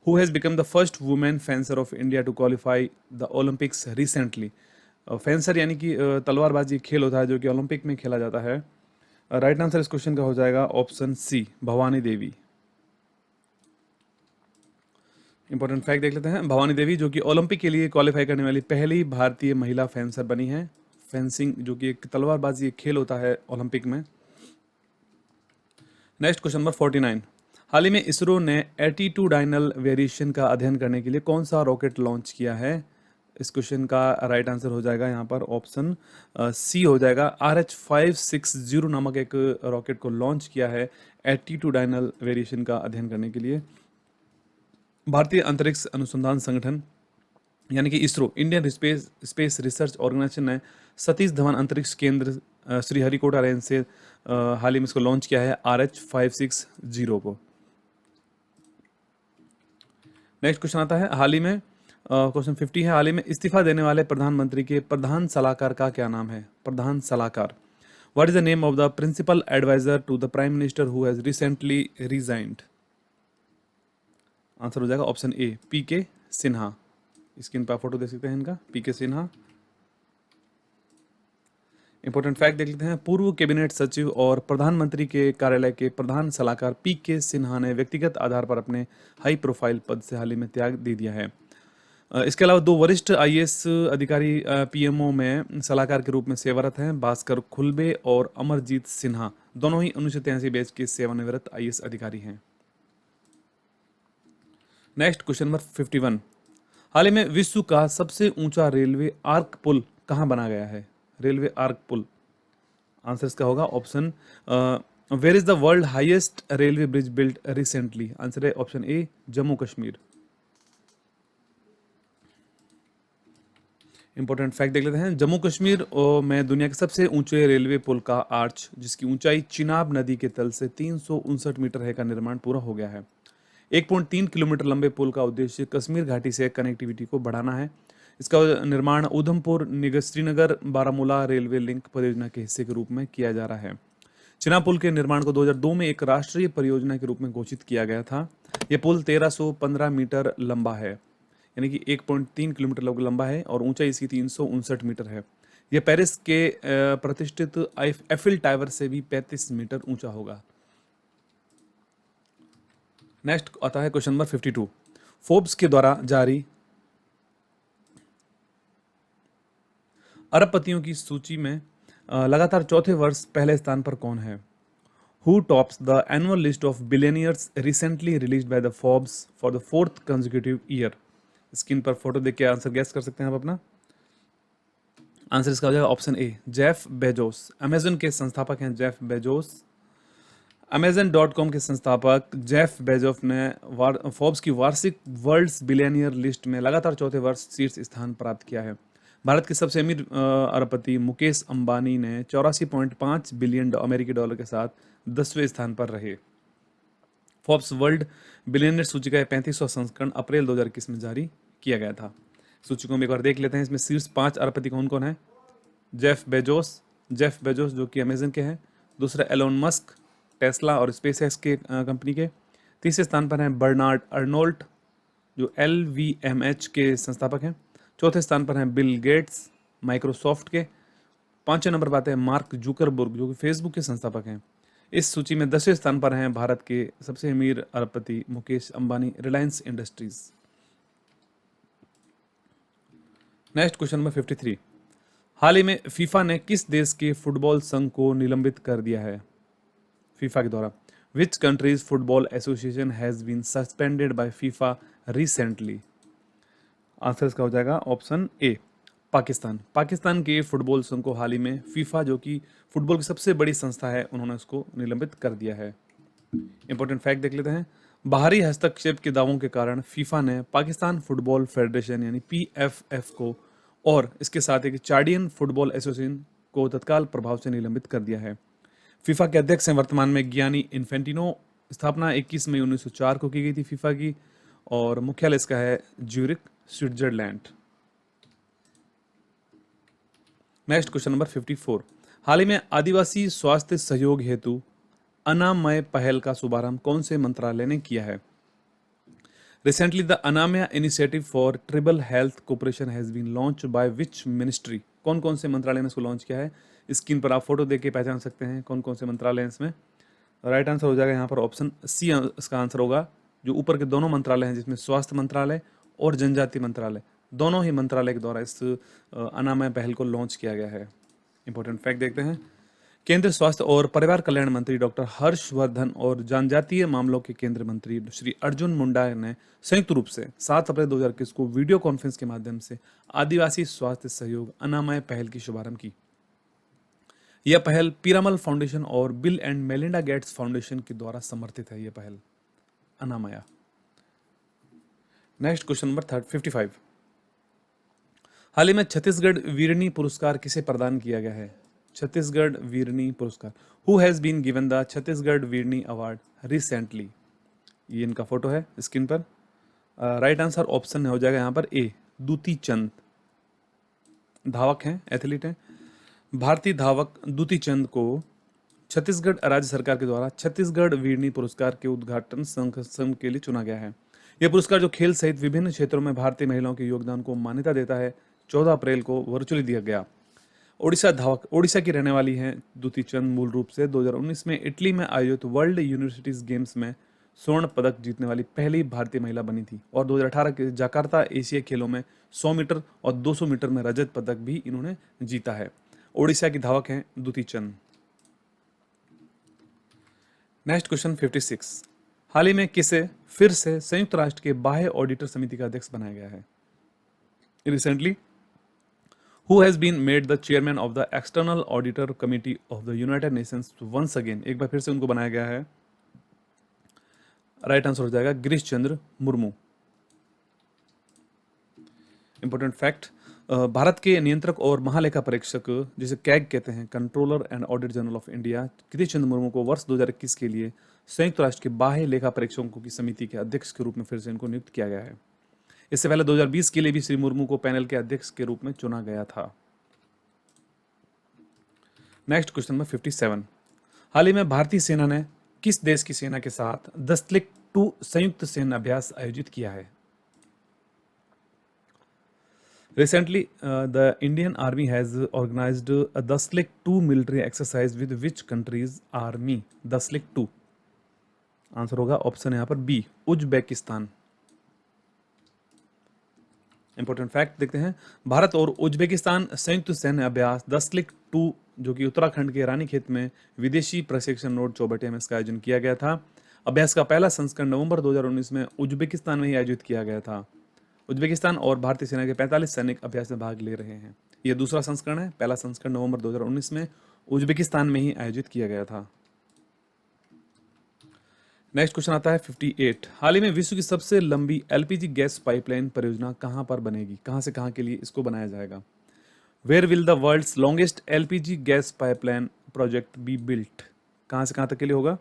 Who has become the first women fencer of India to qualify the Olympics recently. Fencer यानी कि तलवारबाजी खेल होता है जो कि ओलंपिक में खेला जाता है। राइट आंसर इस क्वेश्चन का हो जाएगा option C Bhavani Devi. Important fact देख लेते हैं। भवानी देवी जो कि ओलंपिक के लिए क्वालिफाई करने वाली पहली भारतीय महिला फेंसर बनी है। फेंसिंग जो कि एक तलवारबाजी एक खेल होता है ओलंपिक में। Next question number 49। हाल ही में इसरो ने एटीट्यूडाइनल वेरिएशन का अध्ययन करने के लिए कौन सा रॉकेट लॉन्च किया है? इस क्वेश्चन का राइट आंसर हो जाएगा यहाँ पर ऑप्शन सी हो जाएगा। RH560 नामक एक रॉकेट को लॉन्च किया है एटीट्यूडाइनल वेरिएशन का अध्ययन करने के लिए। भारतीय अंतरिक्ष अनुसंधान संगठन यानी कि ISRO, Indian space research organisation ने सतीश धवन अंतरिक्ष केंद्र श्रीहरिकोटा रेंज से हाल ही में इसको लॉन्च किया है RH560 को। नेक्स्ट क्वेश्चन आता है हाल ही में क्वेश्चन 50 है। हाल ही में इस्तीफा देने वाले प्रधानमंत्री के प्रधान सलाहकार का क्या नाम है? प्रधान सलाहकार। What is the name of the principal adviser to the prime minister who has recently resigned? Answer हो जाएगा option A PK Sinha. Screen पर फोटो देख सकते हैं इनका, PK सिन्हा। इंपॉर्टेंट फैक्ट देख लेते हैं। पूर्व कैबिनेट सचिव और प्रधानमंत्री के कार्यालय के प्रधान सलाहकार PK सिन्हा ने व्यक्तिगत आधार पर अपने हाई प्रोफाइल पद से हाल ही में त्याग दे दिया है। इसके अलावा दो वरिष्ठ IAS अधिकारी PMO में सलाहकार के रूप में सेवारत हैं। भास्कर खुलबे और अमरजीत सिन्हा दोनों ही 1983 बैच के सेवानिवृत्त IAS अधिकारी हैं। Next question number 51। हाल ही में विश्व का सबसे ऊंचा रेलवे आर्क पुल कहाँ बना गया है? रेलवे आर्क पुल। आंसर इसका होगा option where is the world highest railway bridge built recently? Answer है option A Jammu Kashmir. Important fact देख लेते हैं। जम्मू कश्मीर में दुनिया के सबसे ऊंचे रेलवे पुल का आर्च जिसकी ऊंचाई चिनाब नदी के तल से 359 मीटर है का निर्माण पूरा हो गया है। 1.3 किलोमीटर लंबे पुल का उद्देश्य कश्मीर घाटी से कनेक्टिविटी को बढ़ाना है। इसका निर्माण उधमपुर श्रीनगर बारामूला रेलवे लिंक परियोजना के हिस्से के रूप में किया जा रहा है। चिनाब पुल के निर्माण को 2002 में एक राष्ट्रीय परियोजना के रूप में घोषित किया गया था। यह पुल 1315 मीटर लंबा है यानी कि 1.3 किलोमीटर लंबा है और ऊंचाई इसकी 359 मीटर है। यह पेरिस के प्रतिष्ठित एफिल टावर से भी 35 मीटर ऊंचा होगा। नेक्स्ट आता है क्वेश्चन नंबर 52। फोर्ब्स के द्वारा जारी अरबपतियों की सूची में लगातार चौथे वर्ष पहले स्थान पर कौन है? Who tops the annual list of billionaires recently released by the Forbes for the 4th consecutive year? Screen पर फोटो देख के आंसर गैस कर सकते हैं आप अपना। आंसर इसका हो जाएगा ऑप्शन ए जेफ बेजोस। अमेजन के संस्थापक हैं जेफ बेजोस। Amazon.com के संस्थापक जेफ बेजोस ने फोर्ब्स की वार्षिक वर्ल्ड्स बिलियनियर लिस्ट में लगातार चौथे वर्ष शीर्ष स्थान प्राप्त किया है। भारत के सबसे अमीर अरबपति मुकेश अंबानी ने 84.5 बिलियन अमेरिकी डॉलर के साथ 10वें स्थान पर रहे। फोर्ब्स वर्ल्ड बिलियनियर सूची का 35वां संस्करण अप्रैल 2021 में जारी किया गया था। सूची को हम एक बार देख लेते हैं। इसमें शीर्ष 5 अरबपति कौन कौन है? जेफ बेजोस जो कि अमेजन के हैं। दूसरा एलोन मस्क, टेस्ला और स्पेस एक्स के कंपनी के। तीसरे स्थान पर हैं बर्नार्ड अर्नोल्ट, जो LVMH के संस्थापक हैं। चौथे स्थान पर हैं बिल गेट्स, माइक्रोसॉफ्ट के। पांचवें नंबर पर आते हैं मार्क जुकरबर्ग, जो कि फेसबुक के संस्थापक हैं। इस सूची में 10वें स्थान पर हैं भारत के सबसे अमीर अरबपति Mukesh Ambani, Reliance industries. Next question number 53। हाल ही में फीफा ने किस देश के फुटबॉल संघ को निलंबित कर दिया है फीफा के द्वारा? Which countries football association has been suspended by FIFA recently? Answer इसका हो जाएगा ऑप्शन ए, पाकिस्तान। पाकिस्तान के फुटबॉल संघ को हाल ही में फीफा, जो कि फुटबॉल की सबसे बड़ी संस्था है, उन्होंने उसको निलंबित कर दिया है। इंपॉर्टेंट फैक्ट देख लेते हैं। बाहरी हस्तक्षेप के दावों के कारण फीफा ने पाकिस्तान फुटबॉल फेडरेशन यानी PFF को और इसके साथ एक चार्डियन फुटबॉल एसोसिएशन को तत्काल प्रभाव से निलंबित कर दिया है। फीफा के अध्यक्ष हैं वर्तमान में गियानी इन्फेंटिनो। स्थापना 21 मई 1904 को की गई थी फीफा की, और मुख्यालय इसका है Zurich, Switzerland. Next question number 54। हाल ही में आदिवासी स्वास्थ्य सहयोग हेतु अनामय पहल का शुभारंभ कौन से मंत्रालय ने किया है? Recently the Anamaya initiative for tribal health cooperation has been launch by which ministry? कौन कौन से मंत्रालय ने इसको लॉन्च किया है? स्क्रीन पर आप फोटो देख के पहचान सकते हैं कौन कौन से मंत्रालय हैं इसमें। राइट आंसर हो जाएगा यहाँ पर ऑप्शन सी, इसका आंसर होगा। जो ऊपर के दोनों मंत्रालय हैं, जिसमें स्वास्थ्य मंत्रालय और जनजाति मंत्रालय, दोनों ही मंत्रालय के द्वारा इस अनामय पहल को लॉन्च किया गया है। इंपॉर्टेंट फैक्ट देखते हैं। केंद्रीय स्वास्थ्य और परिवार कल्याण मंत्री डॉक्टर हर्षवर्धन और जनजातीय मामलों के केंद्रीय मंत्री श्री अर्जुन मुंडा ने संयुक्त रूप से 7 अप्रैल 2021 को वीडियो कॉन्फ्रेंस के माध्यम से आदिवासी स्वास्थ्य सहयोग अनामय पहल की शुभारंभ की। यह पहल पीरामल फाउंडेशन और Bill and Melinda Gates foundation के द्वारा समर्थित है। यह पहल अनामया। Next question number 55। हाल ही में छत्तीसगढ़ वीरनी पुरस्कार किसे प्रदान किया गया है? छत्तीसगढ़ वीरनी पुरस्कार, who has been given the Chhattisgarh Veerni award recently? ये इनका फोटो है स्क्रीन पर। राइट आंसर ऑप्शन हो जाएगा यहाँ पर ए, दूती चंद। धावक हैं, एथलीट हैं। भारतीय धावक दूती चंद को छत्तीसगढ़ राज्य सरकार के द्वारा छत्तीसगढ़ वीरनी पुरस्कार के उद्घाटन संघ के लिए चुना गया है। यह पुरस्कार, जो खेल सहित विभिन्न क्षेत्रों में भारतीय महिलाओं के योगदान को मान्यता देता है, 14 अप्रैल को वर्चुअली दिया गया। ओडिशा की रहने वाली हैं दूती चंद। मूल रूप से 2019 में इटली में आयोजित वर्ल्ड यूनिवर्सिटीज गेम्स में स्वर्ण पदक जीतने वाली पहली भारतीय महिला बनी थी, और 2018 के जाकार्ता एशिया खेलों में 100 मीटर और 200 मीटर में रजत पदक भी इन्होंने जीता है। ओडिशा की धावक हैं दूती चंद। Next question 56। हाल ही में किसे फिर से संयुक्त राष्ट्र के बाह्य ऑडिटर समिति का अध्यक्ष बनाया गया है? Recently who has been made the chairman of the external auditor committee of the United Nations once again? एक बार फिर से उनको बनाया गया है। राइट आंसर हो जाएगा गिरीश चंद्र मुर्मू। इंपॉर्टेंट फैक्ट, भारत के नियंत्रक और महालेखा परीक्षक, जिसे कैग कहते हैं, controller and audit general of India, Girish Chandra Murmu को वर्ष 2021 के लिए संयुक्त राष्ट्र के बाह्य लेखा परीक्षकों की समिति के अध्यक्ष के रूप में फिर से इनको नियुक्त किया गया है। इससे पहले 2020 के लिए भी श्री मुर्मू को पैनल के अध्यक्ष के रूप में चुना गया था। Next question number 57। हाल ही में भारतीय सेना ने किस देश की सेना के साथ दस्तलिक 2 संयुक्त सैन्य अभ्यास आयोजित किया है? Recently the Indian army has organised a Dustlik 2 military exercise with which countries army? Dustlik 2 answer होगा ऑप्शन यहाँ पर बी, उज्बेकिस्तान। इंपॉर्टेंट फैक्ट देखते हैं। भारत और उज्बेकिस्तान संयुक्त सैन्य अभ्यास दस्तलिक 2, जो कि उत्तराखंड के रानीखेत में विदेशी प्रशिक्षण नोड चौबटिया में इसका आयोजन किया गया था। अभ्यास का पहला संस्करण नवंबर 2019 में उज्बेकिस्तान में ही आयोजित किया गया था। उज्बेकिस्तान और भारतीय सेना के 45 सैनिक अभ्यास में भाग ले रहे हैं। यह दूसरा संस्करण है। पहला संस्करण नवंबर 2019 में उज्बेकिस्तान में ही आयोजित किया गया था। नेक्स्ट क्वेश्चन आता है 58। हाल ही में विश्व की सबसे लंबी LPG गैस पाइपलाइन परियोजना कहां पर बनेगी? कहां से कहां के लिए इसको बनाया जाएगा? Where will the world's longest LPG gas pipeline project be built? कहां से कहां तक के लिए होगा?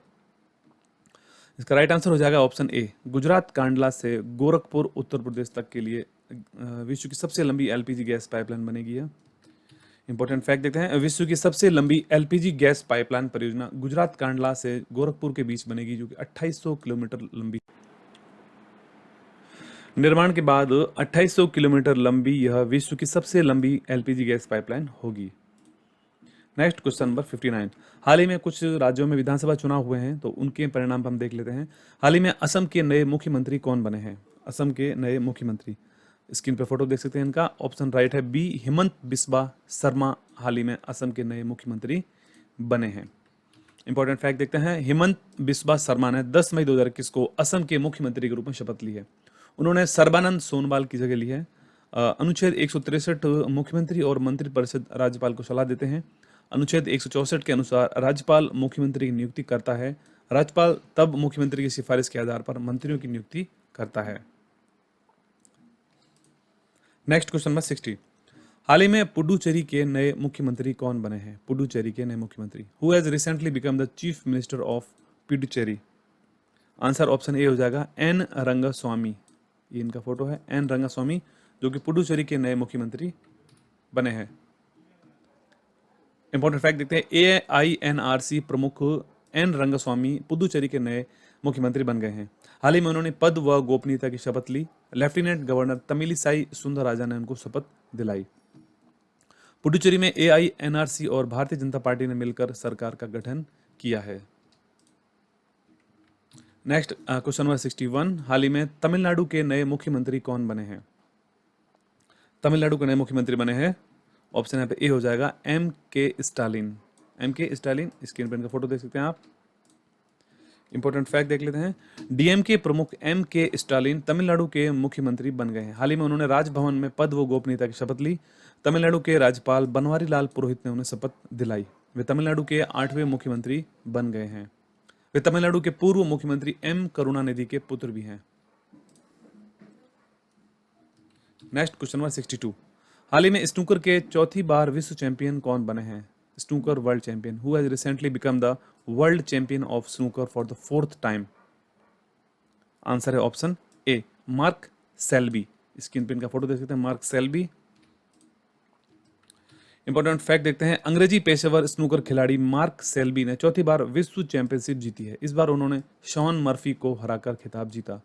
इसका राइट आंसर हो जाएगा ऑप्शन ए, गुजरात कांडला से गोरखपुर उत्तर प्रदेश तक के लिए विश्व की सबसे लंबी LPG गैस पाइपलाइन बनेगी। इंपॉर्टेंट फैक्ट देखते हैं, विश्व की सबसे लंबी एलपीजी गैस पाइपलाइन परियोजना गुजरात कांडला से गोरखपुर के बीच बनेगी, जो कि 2800 किलोमीटर लंबी। निर्माण के बाद 2800 किलोमीटर लंबी यह विश्व की सबसे लंबी एलपीजी गैस पाइपलाइन होगी। Next question number 59। हाल ही में कुछ राज्यों में विधानसभा चुनाव हुए हैं, तो उनके परिणाम हम देख लेते हैं। हाल ही में असम के नए मुख्यमंत्री कौन बने हैं? असम के नए मुख्यमंत्री, स्क्रीन पे फोटो देख सकते हैं इनका। ऑप्शन राइट है बी, हिमंत बिस्वा शर्मा हाल ही में असम के नए मुख्यमंत्री बने हैं। इंपॉर्टेंट फैक्ट देखते हैं, हिमंत बिस्वा शर्मा ने 10 मई 2021 को असम के मुख्यमंत्री के रूप में शपथ ली है। उन्होंने सर्बानंद सोनोवाल की जगह ली है। अनुच्छेद 163 मुख्यमंत्री और मंत्रिपरिषद राज्यपाल को सलाह देते हैं। अनुच्छेद 164 के अनुसार राज्यपाल मुख्यमंत्री की नियुक्ति करता है। राज्यपाल तब मुख्यमंत्री की सिफारिश के आधार पर मंत्रियों की नियुक्ति करता है। Next question number 60। हाल ही में पुडुचेरी के नए मुख्यमंत्री कौन बने हैं? पुडुचेरी के नए मुख्यमंत्री, who has recently become the chief minister of Puducherry? Answer option A हो जाएगा एन रंगास्वामी। ये इनका फोटो है, एन रंगास्वामी, जो कि पुडुचेरी के नए मुख्यमंत्री बने हैं। इंपॉर्टेंट फैक्ट देखते हैं, AINRC प्रमुख एन रंगास्वामी पुडुचेरी के नए मुख्यमंत्री बन गए हैं। हाल ही में उन्होंने पद व गोपनीयता की शपथ ली। लेफ्टिनेंट गवर्नर तमिलिसाई सुंदरराजन ने उनको शपथ दिलाई। पुडुचेरी में AINRC और भारतीय जनता पार्टी ने मिलकर सरकार का गठन किया है। Next question number 61। हाल ही में तमिलनाडु के नए मुख्यमंत्री कौन बने हैं? तमिलनाडु के नए मुख्यमंत्री बने हैं, ऑप्शन यहाँ पे ए हो जाएगा MK Stalin. MK Stalin, screen पर इनका फोटो देख सकते हैं आप। इंपॉर्टेंट फैक्ट देख लेते हैं, DMK प्रमुख MK स्टालिन तमिलनाडु के मुख्यमंत्री बन गए हैं। हाल ही में उन्होंने राजभवन में पद व गोपनीयता की शपथ ली। तमिलनाडु के राज्यपाल बनवारी लाल पुरोहित ने उन्हें शपथ दिलाई। वे तमिलनाडु के 8वें मुख्यमंत्री बन गए हैं। वे तमिलनाडु के पूर्व मुख्यमंत्री M करुणानिधि के पुत्र भी हैं। Next question number 62। हाल ही में स्नूकर के चौथी बार विश्व चैंपियन कौन बने हैं? Snooker world champion, who has recently become the world champion of snooker for the 4th time? Answer है option A, Mark Selby. Screen पे इनका फोटो देख सकते हैं, मार्क सेल्बी। इंपॉर्टेंट फैक्ट देखते हैं, अंग्रेजी पेशेवर स्नूकर खिलाड़ी मार्क सेल्बी ने चौथी बार विश्व चैंपियनशिप जीती है। इस बार उन्होंने शॉन मर्फी को हराकर खिताब जीता।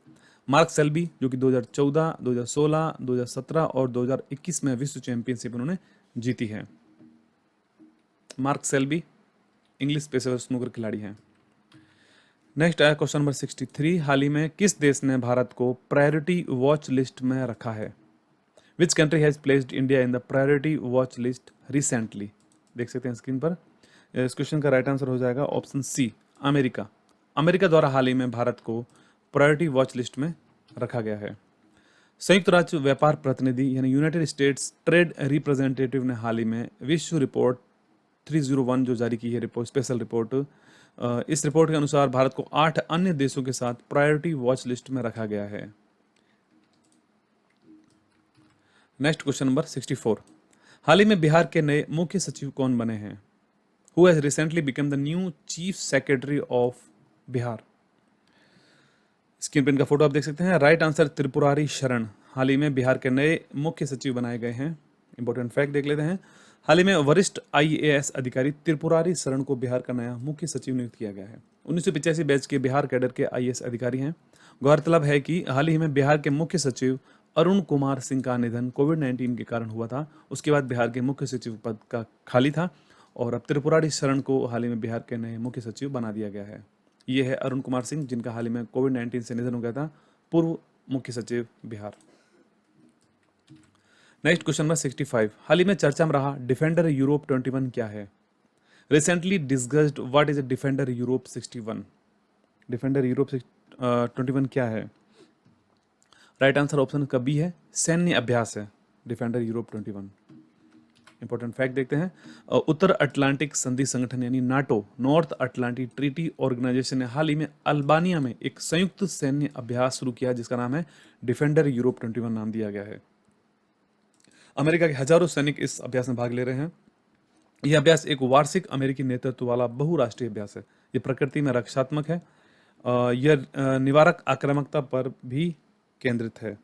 मार्क सेल्बी, जो कि 2014, 2016, 2017 और 2021 में विश्व चैंपियनशिप उन्होंने जीती है। मार्क सेल्बी इंग्लिश पेशेवर स्नूकर खिलाड़ी हैं। नेक्स्ट आया क्वेश्चन नंबर 63। हाल ही में किस देश ने भारत को प्रायोरिटी वॉच लिस्ट में रखा है? विच country has placed India in the priority watch list recently? देख सकते हैं स्क्रीन पर। इस क्वेश्चन का राइट आंसर हो जाएगा ऑप्शन सी, अमेरिका। अमेरिका द्वारा हाल ही में भारत को प्रायोरिटी वॉच लिस्ट में रखा गया है। संयुक्त राज्य व्यापार प्रतिनिधि यानी यूनाइटेड स्टेट्स ट्रेड रिप्रेजेंटेटिव ने हाल ही में विश्व रिपोर्ट 301 जो जारी की है, रिपोर्ट, स्पेशल रिपोर्ट, इस रिपोर्ट के अनुसार भारत को 8 अन्य देशों के साथ प्रायोरिटी वॉच लिस्ट में रखा गया है। Next question number 64। हाल ही में बिहार के नए मुख्य सचिव कौन बने हैं? Who has recently become the new chief secretary of Bihar? Screen पर इनका फोटो आप देख सकते हैं। राइट आंसर त्रिपुरारी शरण हाल ही में बिहार के नए मुख्य सचिव बनाए गए हैं। इंपॉर्टेंट फैक्ट देख लेते हैं, हाल ही में वरिष्ठ IAS अधिकारी त्रिपुरारी शरण को बिहार का नया मुख्य सचिव नियुक्त किया गया है। 1985 बैच के बिहार कैडर के IAS अधिकारी हैं। गौरतलब है कि हाल ही में बिहार के मुख्य सचिव अरुण कुमार सिंह का निधन कोविड-19 के कारण हुआ था। उसके बाद बिहार के मुख्य सचिव पद का खाली था और अब त्रिपुरारी शरण को हाल ही में बिहार के नए मुख्य सचिव बना दिया गया है। ये है अरुण कुमार सिंह, जिनका हाल ही में कोविड-19 से निधन हो गया था, पूर्व मुख्य सचिव बिहार। Next question number 65। हाल ही में चर्चा में रहा डिफेंडर यूरोप 21 क्या है? Recently discussed what is a Defender Europe 61? Defender Europe 21 क्या है? राइट आंसर ऑप्शन का बी है, सैन्य अभ्यास है डिफेंडर यूरोप 21। इंपॉर्टेंट फैक्ट देखते हैं, उत्तर अटलांटिक संधि संगठन यानी NATO, north Atlantic treaty organisation ने हाल ही में अल्बानिया में एक संयुक्त सैन्य अभ्यास शुरू किया जिसका नाम है डिफेंडर यूरोप 21 नाम दिया गया है। अमेरिका के हजारों सैनिक इस अभ्यास में भाग ले रहे हैं। यह अभ्यास एक वार्षिक अमेरिकी नेतृत्व वाला बहुराष्ट्रीय अभ्यास है। यह प्रकृति में रक्षात्मक है। यह निवारक आक्रामकता पर भी केंद्रित है।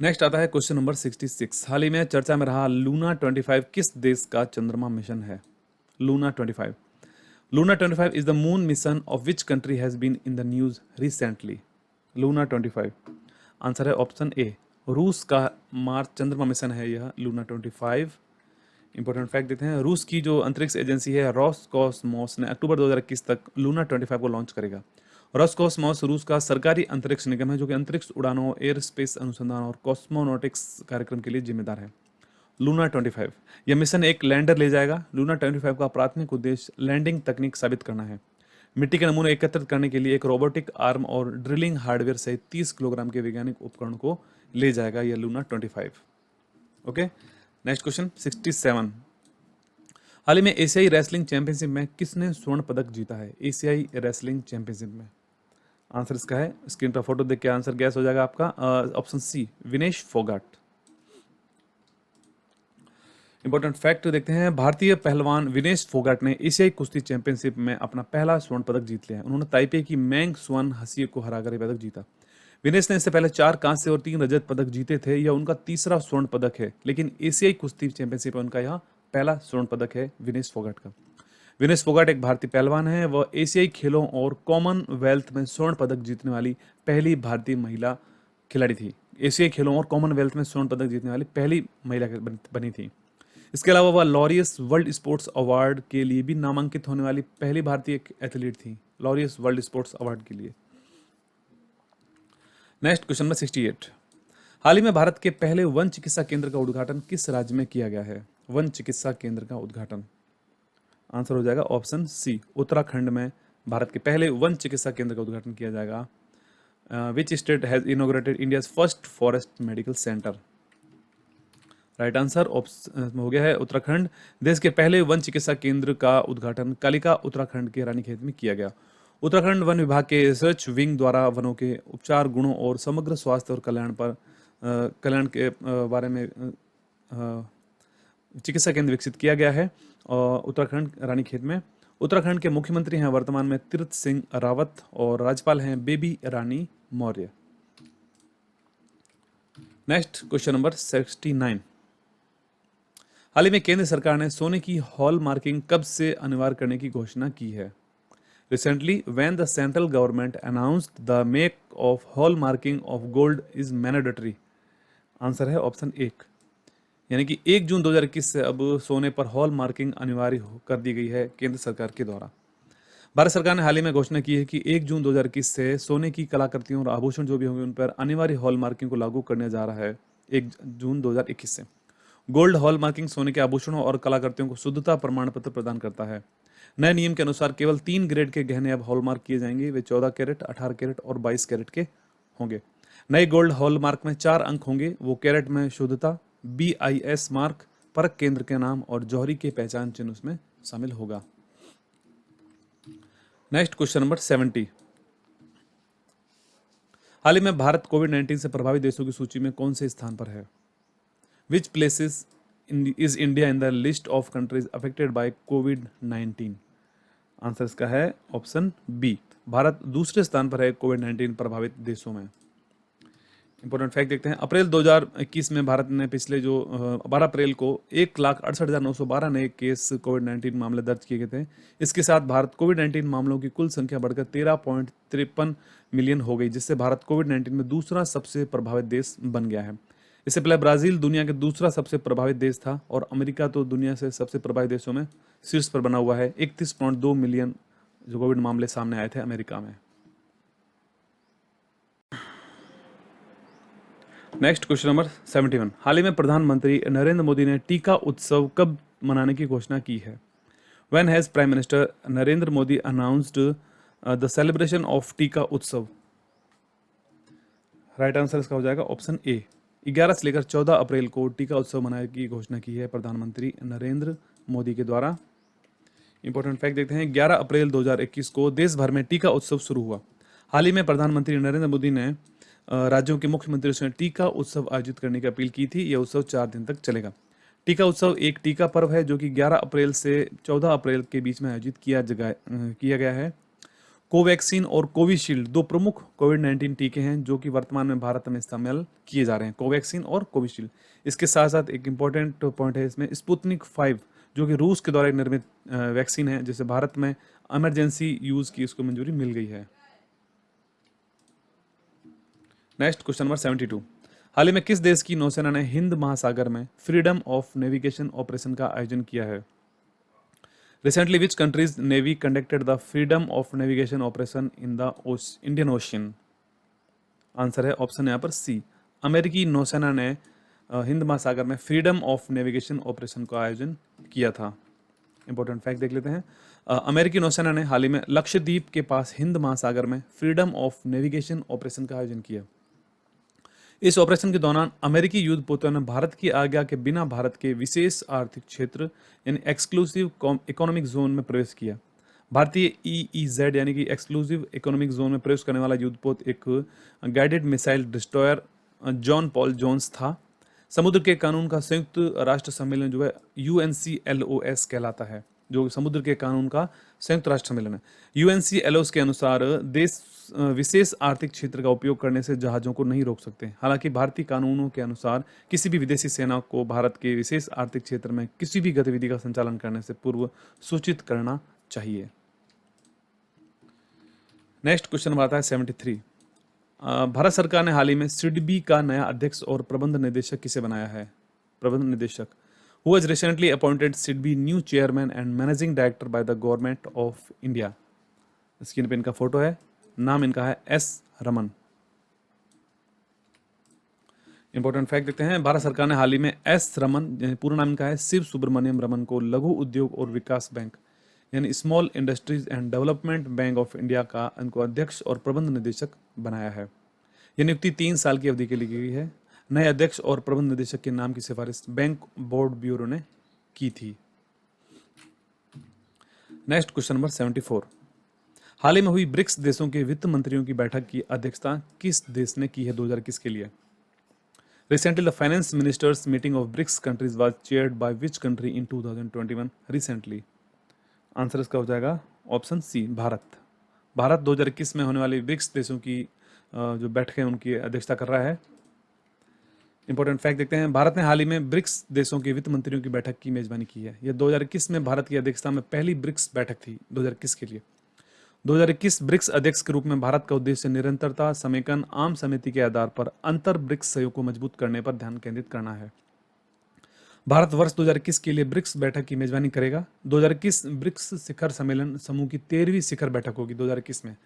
नेक्स्ट आता है क्वेश्चन नंबर 66। हाल ही में चर्चा में रहा लूना 25 किस देश का चंद्रमा मिशन है? Luna 25। Luna 25 is the moon mission of which country has been in the news recently? Luna 25। Answer है ऑप्शन ए, रूस का मार्स चंद्रमा मिशन है यह लूना 25। इंपॉर्टेंट फैक्ट देते हैं, रूस की जो अंतरिक्ष एजेंसी है रॉसकॉस्मोस ने अक्टूबर 2021 तक लूना 25 को लॉन्च करेगा। रॉसकॉस्मोस रूस का सरकारी अंतरिक्ष निगम है जो कि अंतरिक्ष उड़ानों, एयर स्पेस अनुसंधान और कॉस्मोनॉटिक्स कार्यक्रम के लिए जिम्मेदार है। लूना 25 यह मिशन एक लैंडर ले जाएगा। लूना 25 का प्राथमिक उद्देश्य लैंडिंग तकनीक साबित करना है। मिट्टी के नमूने एकत्रित करने के लिए एक रोबोटिक आर्म और ड्रिलिंग हार्डवेयर सहित 30 किलोग्राम के वैज्ञानिक उपकरण को ले जाएगा यह लूना 25। Okay, next question 67। हाल ही में एशियाई रेसलिंग चैंपियनशिप में किसने स्वर्ण पदक जीता है? एशियाई रेसलिंग चैंपियनशिप में आंसर इसका है, स्क्रीन पर फोटो देख के आंसर गैस हो जाएगा आपका, option C Vinesh Phogat. Important fact देखते हैं, भारतीय पहलवान विनेश फोगाट ने एशियाई कुश्ती चैंपियनशिप में अपना पहला स्वर्ण पदक जीत लिया है। उन्होंने ताइपे की मैंग सुअन हसी को हराकर यह पदक जीता। विनेश ने इससे पहले 4 कांस्य और 3 रजत पदक जीते थे। यह उनका तीसरा स्वर्ण पदक है, लेकिन एशियाई कुश्ती चैंपियनशिप में उनका यह पहला स्वर्ण पदक है विनेश फोगाट का। विनेश फोगाट एक भारतीय पहलवान है। वह एशियाई खेलों और कॉमनवेल्थ में स्वर्ण पदक जीतने वाली पहली भारतीय महिला खिलाड़ी थी। एशियाई खेलों और कॉमनवेल्थ में स्वर्ण पदक जीतने वाली पहली महिला बनी थी। इसके अलावा वह लॉरियस वर्ल्ड स्पोर्ट्स अवार्ड के लिए भी नामांकित होने वाली पहली भारतीय एथलीट थी, लॉरियस वर्ल्ड स्पोर्ट्स अवार्ड के लिए। Next question number 68। हाल ही में भारत के पहले वन चिकित्सा केंद्र का उद्घाटन किस राज्य में किया गया है? वन चिकित्सा केंद्र का उद्घाटन आंसर हो जाएगा ऑप्शन सी, उत्तराखंड में भारत के पहले वन चिकित्सा केंद्र का उद्घाटन किया जाएगा। Which state has inaugurated India's first forest medical centre? Right answer हो गया है उत्तराखंड। देश के पहले वन चिकित्सा केंद्र का उद्घाटन कालिका उत्तराखंड के रानीखेत में किया गया। उत्तराखंड वन विभाग के रिसर्च विंग द्वारा वनों के उपचार गुणों और समग्र स्वास्थ्य और कल्याण के बारे में चिकित्सा केंद्र विकसित किया गया है उत्तराखंड रानीखेत में। उत्तराखंड के मुख्यमंत्री हैं वर्तमान में तीरथ सिंह रावत और राज्यपाल हैं Baby Rani Maurya. Next question number 69। हाल ही में केंद्र सरकार ने सोने की हॉल मार्किंग कब से अनिवार्य करने की घोषणा की है? Recently when the central government announced the make of hall marking of gold is mandatory? Answer है ऑप्शन 1, यानी कि 1 जून 2021 से अब सोने पर हॉल मार्किंग अनिवार्य कर दी गई है केंद्र सरकार के द्वारा। भारत सरकार ने हाल ही में घोषणा की है कि 1 जून 2021 से सोने की कलाकृतियों और आभूषण जो भी होंगे उन पर अनिवार्य हॉल मार्किंग को लागू करने जा रहा है 1 जून 2021 से। गोल्ड हॉल मार्किंग सोने के आभूषणों और कलाकृतियों को शुद्धता प्रमाण पत्र प्रदान करता है। नए नियम के अनुसार केवल 3 ग्रेड के गहने अब हॉलमार्क किए जाएंगे। वे 14 कैरेट, 18 कैरेट और 22 कैरेट के होंगे। नए गोल्ड हॉलमार्क में 4 अंक होंगे। वो कैरेट में शुद्धता, BIS मार्क, परख केंद्र के नाम और जौहरी के पहचान चिन्ह उसमें शामिल होगा। Next question number 70। हाल ही में भारत कोविड-19 से प्रभावित देशों की सूची में कौन से स्थान पर है? Which places is India in the list of countries affected by COVID-19? Answer इसका है ऑप्शन बी, भारत दूसरे स्थान पर है कोविड-19 प्रभावित देशों में। इंपॉर्टेंट फैक्ट देखते हैं, अप्रैल 2021 में भारत ने पिछले जो 12 अप्रैल को 1,68,912 नए केस कोविड-19 मामले दर्ज किए गए थे। इसके साथ भारत कोविड-19 मामलों की कुल संख्या बढ़कर 13.53 मिलियन हो गई, जिससे भारत कोविड-19 में दूसरा सबसे प्रभावित देश बन गया है। इससे पहले ब्राजील दुनिया के दूसरा सबसे प्रभावित देश था और अमेरिका तो दुनिया से सबसे प्रभावित देशों में शीर्ष पर बना हुआ है। 31.2 मिलियन जो कोविड मामले सामने आए थे अमेरिका में। Next question number 71। हाल ही में प्रधानमंत्री नरेंद्र मोदी ने टीका उत्सव कब मनाने की घोषणा की है? When has prime minister Narendra Modi announced the celebration of टीका उत्सव? राइट आंसर इसका हो जाएगा ऑप्शन ए, 11 से लेकर 14 अप्रैल को टीका उत्सव मनाने की घोषणा की है प्रधानमंत्री नरेंद्र मोदी के द्वारा। इंपॉर्टेंट फैक्ट देखते हैं, 11 अप्रैल 2021 को देश भर में टीका उत्सव शुरू हुआ। हाल ही में प्रधानमंत्री नरेंद्र मोदी ने राज्यों के मुख्यमंत्रियों से टीका उत्सव आयोजित करने की अपील की थी। यह उत्सव 4 दिन तक चलेगा। टीका उत्सव एक टीका पर्व है जो कि 11 अप्रैल से 14 अप्रैल के बीच में आयोजित किया गया है। कोवैक्सीन और कोविशील्ड दो प्रमुख कोविड-19 टीके हैं जो कि वर्तमान में भारत में इस्तेमाल किए जा रहे हैं, कोवैक्सीन और कोविशील्ड। इसके साथ साथ एक इम्पॉर्टेंट पॉइंट है इसमें, स्पुतनिक 5 जो कि रूस के द्वारा एक निर्मित वैक्सीन है, जिसे भारत में इमरजेंसी यूज़ की इसको मंजूरी मिल गई है। Next question number 72। हाल ही में किस देश की नौसेना ने हिंद महासागर में फ्रीडम ऑफ नेविगेशन ऑपरेशन का आयोजन किया है? Recently, which country's navy conducted the freedom of navigation operation in the Indian Ocean? Answer है ऑप्शन यहाँ पर सी, अमेरिकी नौसेना ने हिंद महासागर में फ्रीडम ऑफ नेविगेशन ऑपरेशन का आयोजन किया था। इंपॉर्टेंट फैक्ट देख लेते हैं। अमेरिकी नौसेना ने हाल ही में लक्षद्वीप के पास हिंद महासागर में फ्रीडम ऑफ नेविगेशन ऑपरेशन का आयोजन किया। इस ऑपरेशन के दौरान अमेरिकी युद्धपोतों ने भारत की आज्ञा के बिना भारत के विशेष आर्थिक क्षेत्र यानी एक्सक्लूसिव इकोनॉमिक जोन में प्रवेश किया। भारतीय EEZ यानी कि एक्सक्लूसिव इकोनॉमिक जोन में प्रवेश करने वाला युद्धपोत एक guided missile destroyer John Paul Jones था। समुद्र के कानून का संयुक्त राष्ट्र सम्मेलन जो है UNCLOS कहलाता है, जो समुद्र के कानून का संयुक्त राष्ट्र सम्मेलन है। UNCLOS के अनुसार देश विशेष आर्थिक क्षेत्र का उपयोग करने से जहाज़ों को नहीं रोक सकते। हालांकि भारतीय कानूनों के अनुसार किसी भी विदेशी सेना को भारत के विशेष आर्थिक क्षेत्र में किसी भी गतिविधि का संचालन करने से पूर्व सूचित करना चाहिए। नेक्स्ट क्वेश्चन आता है 73। भारत सरकार ने हाल ही में सिडबी का नया अध्यक्ष और प्रबंध निदेशक किसे बनाया है? प्रबंध निदेशक who was recently appointed SIDBI new chairman and managing director by the government of India। Screen पे इनका फोटो है, नाम इनका है एस रमन। इंपॉर्टेंट फैक्ट देखते हैं, भारत सरकार ने हाल ही में एस रमन, पूरा नाम इनका है शिव सुब्रमण्यम रमन, को लघु उद्योग और विकास बैंक यानी small industries and development bank of India का इनको अध्यक्ष और प्रबंध निदेशक बनाया है। यह नियुक्ति 3 साल की अवधि के लिए की गई है। नए अध्यक्ष और प्रबंध निदेशक के नाम की सिफारिश बैंक बोर्ड ब्यूरो ने की थी। Next question number 74। हाल ही में हुई ब्रिक्स देशों के वित्त मंत्रियों की बैठक की अध्यक्षता किस देश ने की है 2021 के लिए? Recently, the finance ministers meeting of BRICS countries was chaired by which country in 2021? Recently, answer इसका हो जाएगा ऑप्शन सी, भारत। भारत 2021 में होने वाली ब्रिक्स देशों की जो बैठक है उनकी अध्यक्षता कर रहा है। इंपॉर्टेंट फैक्ट देखते हैं, भारत ने हाल ही में ब्रिक्स देशों के वित्त मंत्रियों की बैठक की मेजबानी की है। यह 2021 में भारत की अध्यक्षता में पहली ब्रिक्स बैठक थी 2021 के लिए। 2021 ब्रिक्स अध्यक्ष के रूप में भारत का उद्देश्य निरंतरता, समेकन, आम सहमति के आधार पर अंतर ब्रिक्स सहयोग को मजबूत करने पर ध्यान केंद्रित करना है। भारत वर्ष 2021 के लिए ब्रिक्स बैठक की मेजबानी करेगा। 2021 ब्रिक्स शिखर सम्मेलन समूह की 13वीं शिखर बैठक होगी 2021 में।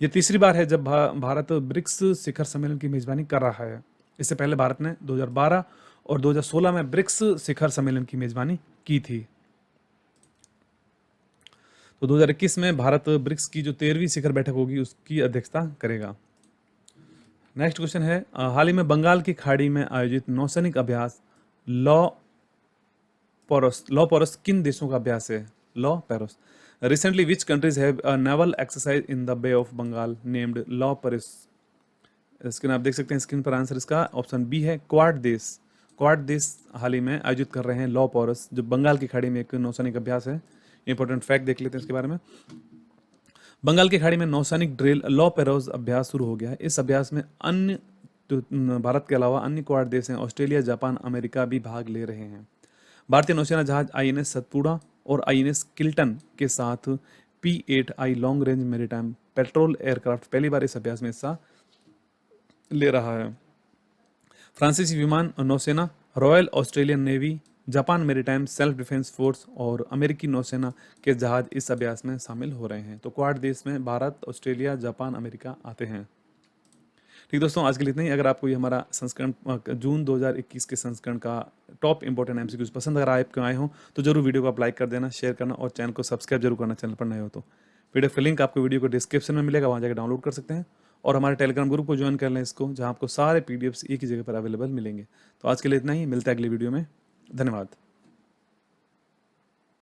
यह तीसरी बार है जब भारत ब्रिक्स शिखर सम्मेलन की मेजबानी कर रहा है। इससे पहले भारत ने 2012 और 2016 में ब्रिक्स शिखर सम्मेलन की मेजबानी की थी। तो 2021 में भारत ब्रिक्स की जो 13वीं शिखर बैठक होगी उसकी अध्यक्षता करेगा। नेक्स्ट क्वेश्चन है, हाल ही में बंगाल की खाड़ी में आयोजित नौसैनिक अभ्यास लॉ पोरस किन देशों का अभ्यास है? La Perouse. Recently which countries have a naval exercise in the bay of Bengal named La Perouse? Screen आप देख सकते हैं, स्क्रीन पर आंसर इसका ऑप्शन बी है, क्वाड देश। क्वाड देश हाल ही में आयोजित कर रहे हैं लॉ पोरस, जो बंगाल की खाड़ी में एक नौसैनिक अभ्यास है। इंपॉर्टेंट फैक्ट देख लेते हैं इसके बारे में। बंगाल की खाड़ी में नौसैनिक ड्रिल लॉ पेरोस अभ्यास शुरू हो गया है। इस अभ्यास में अन्य भारत के अलावा अन्य क्वाड देश हैं, ऑस्ट्रेलिया, जापान, अमेरिका भी भाग ले रहे हैं। भारतीय नौसेना जहाज INS सतपुड़ा और INS किल्टन के साथ P-8I long range maritime petrol aircraft पहली बार इस अभ्यास में हिस्सा ले रहा है। फ्रांसीसी विमान नौसेना, royal Australian navy, Japan maritime self defence force और अमेरिकी नौसेना के जहाज इस अभ्यास में शामिल हो रहे हैं। तो क्वाड देश में भारत, ऑस्ट्रेलिया, जापान, अमेरिका आते हैं। ठीक दोस्तों, आज के लिए इतना ही। अगर आपको ये हमारा संस्करण जून 2021 के संस्करण का टॉप इंपॉर्टेंट MCQs पसंद अगर आपको आए हो तो जरूर वीडियो को आप लाइक कर देना, शेयर करना और चैनल को सब्सक्राइब जरूर करना चैनल पर नए हो तो। PDF का लिंक आपको वीडियो को डिस्क्रिप्शन में मिलेगा, वहाँ जाकर डाउनलोड कर सकते हैं और हमारे टेलीग्राम ग्रुप को ज्वाइन कर लें इसको, जहाँ आपको सारे PDFs एक ही जगह पर अवेलेबल मिलेंगे। तो आज के लिए इतना ही, मिलता है अगली वीडियो में। धन्यवाद।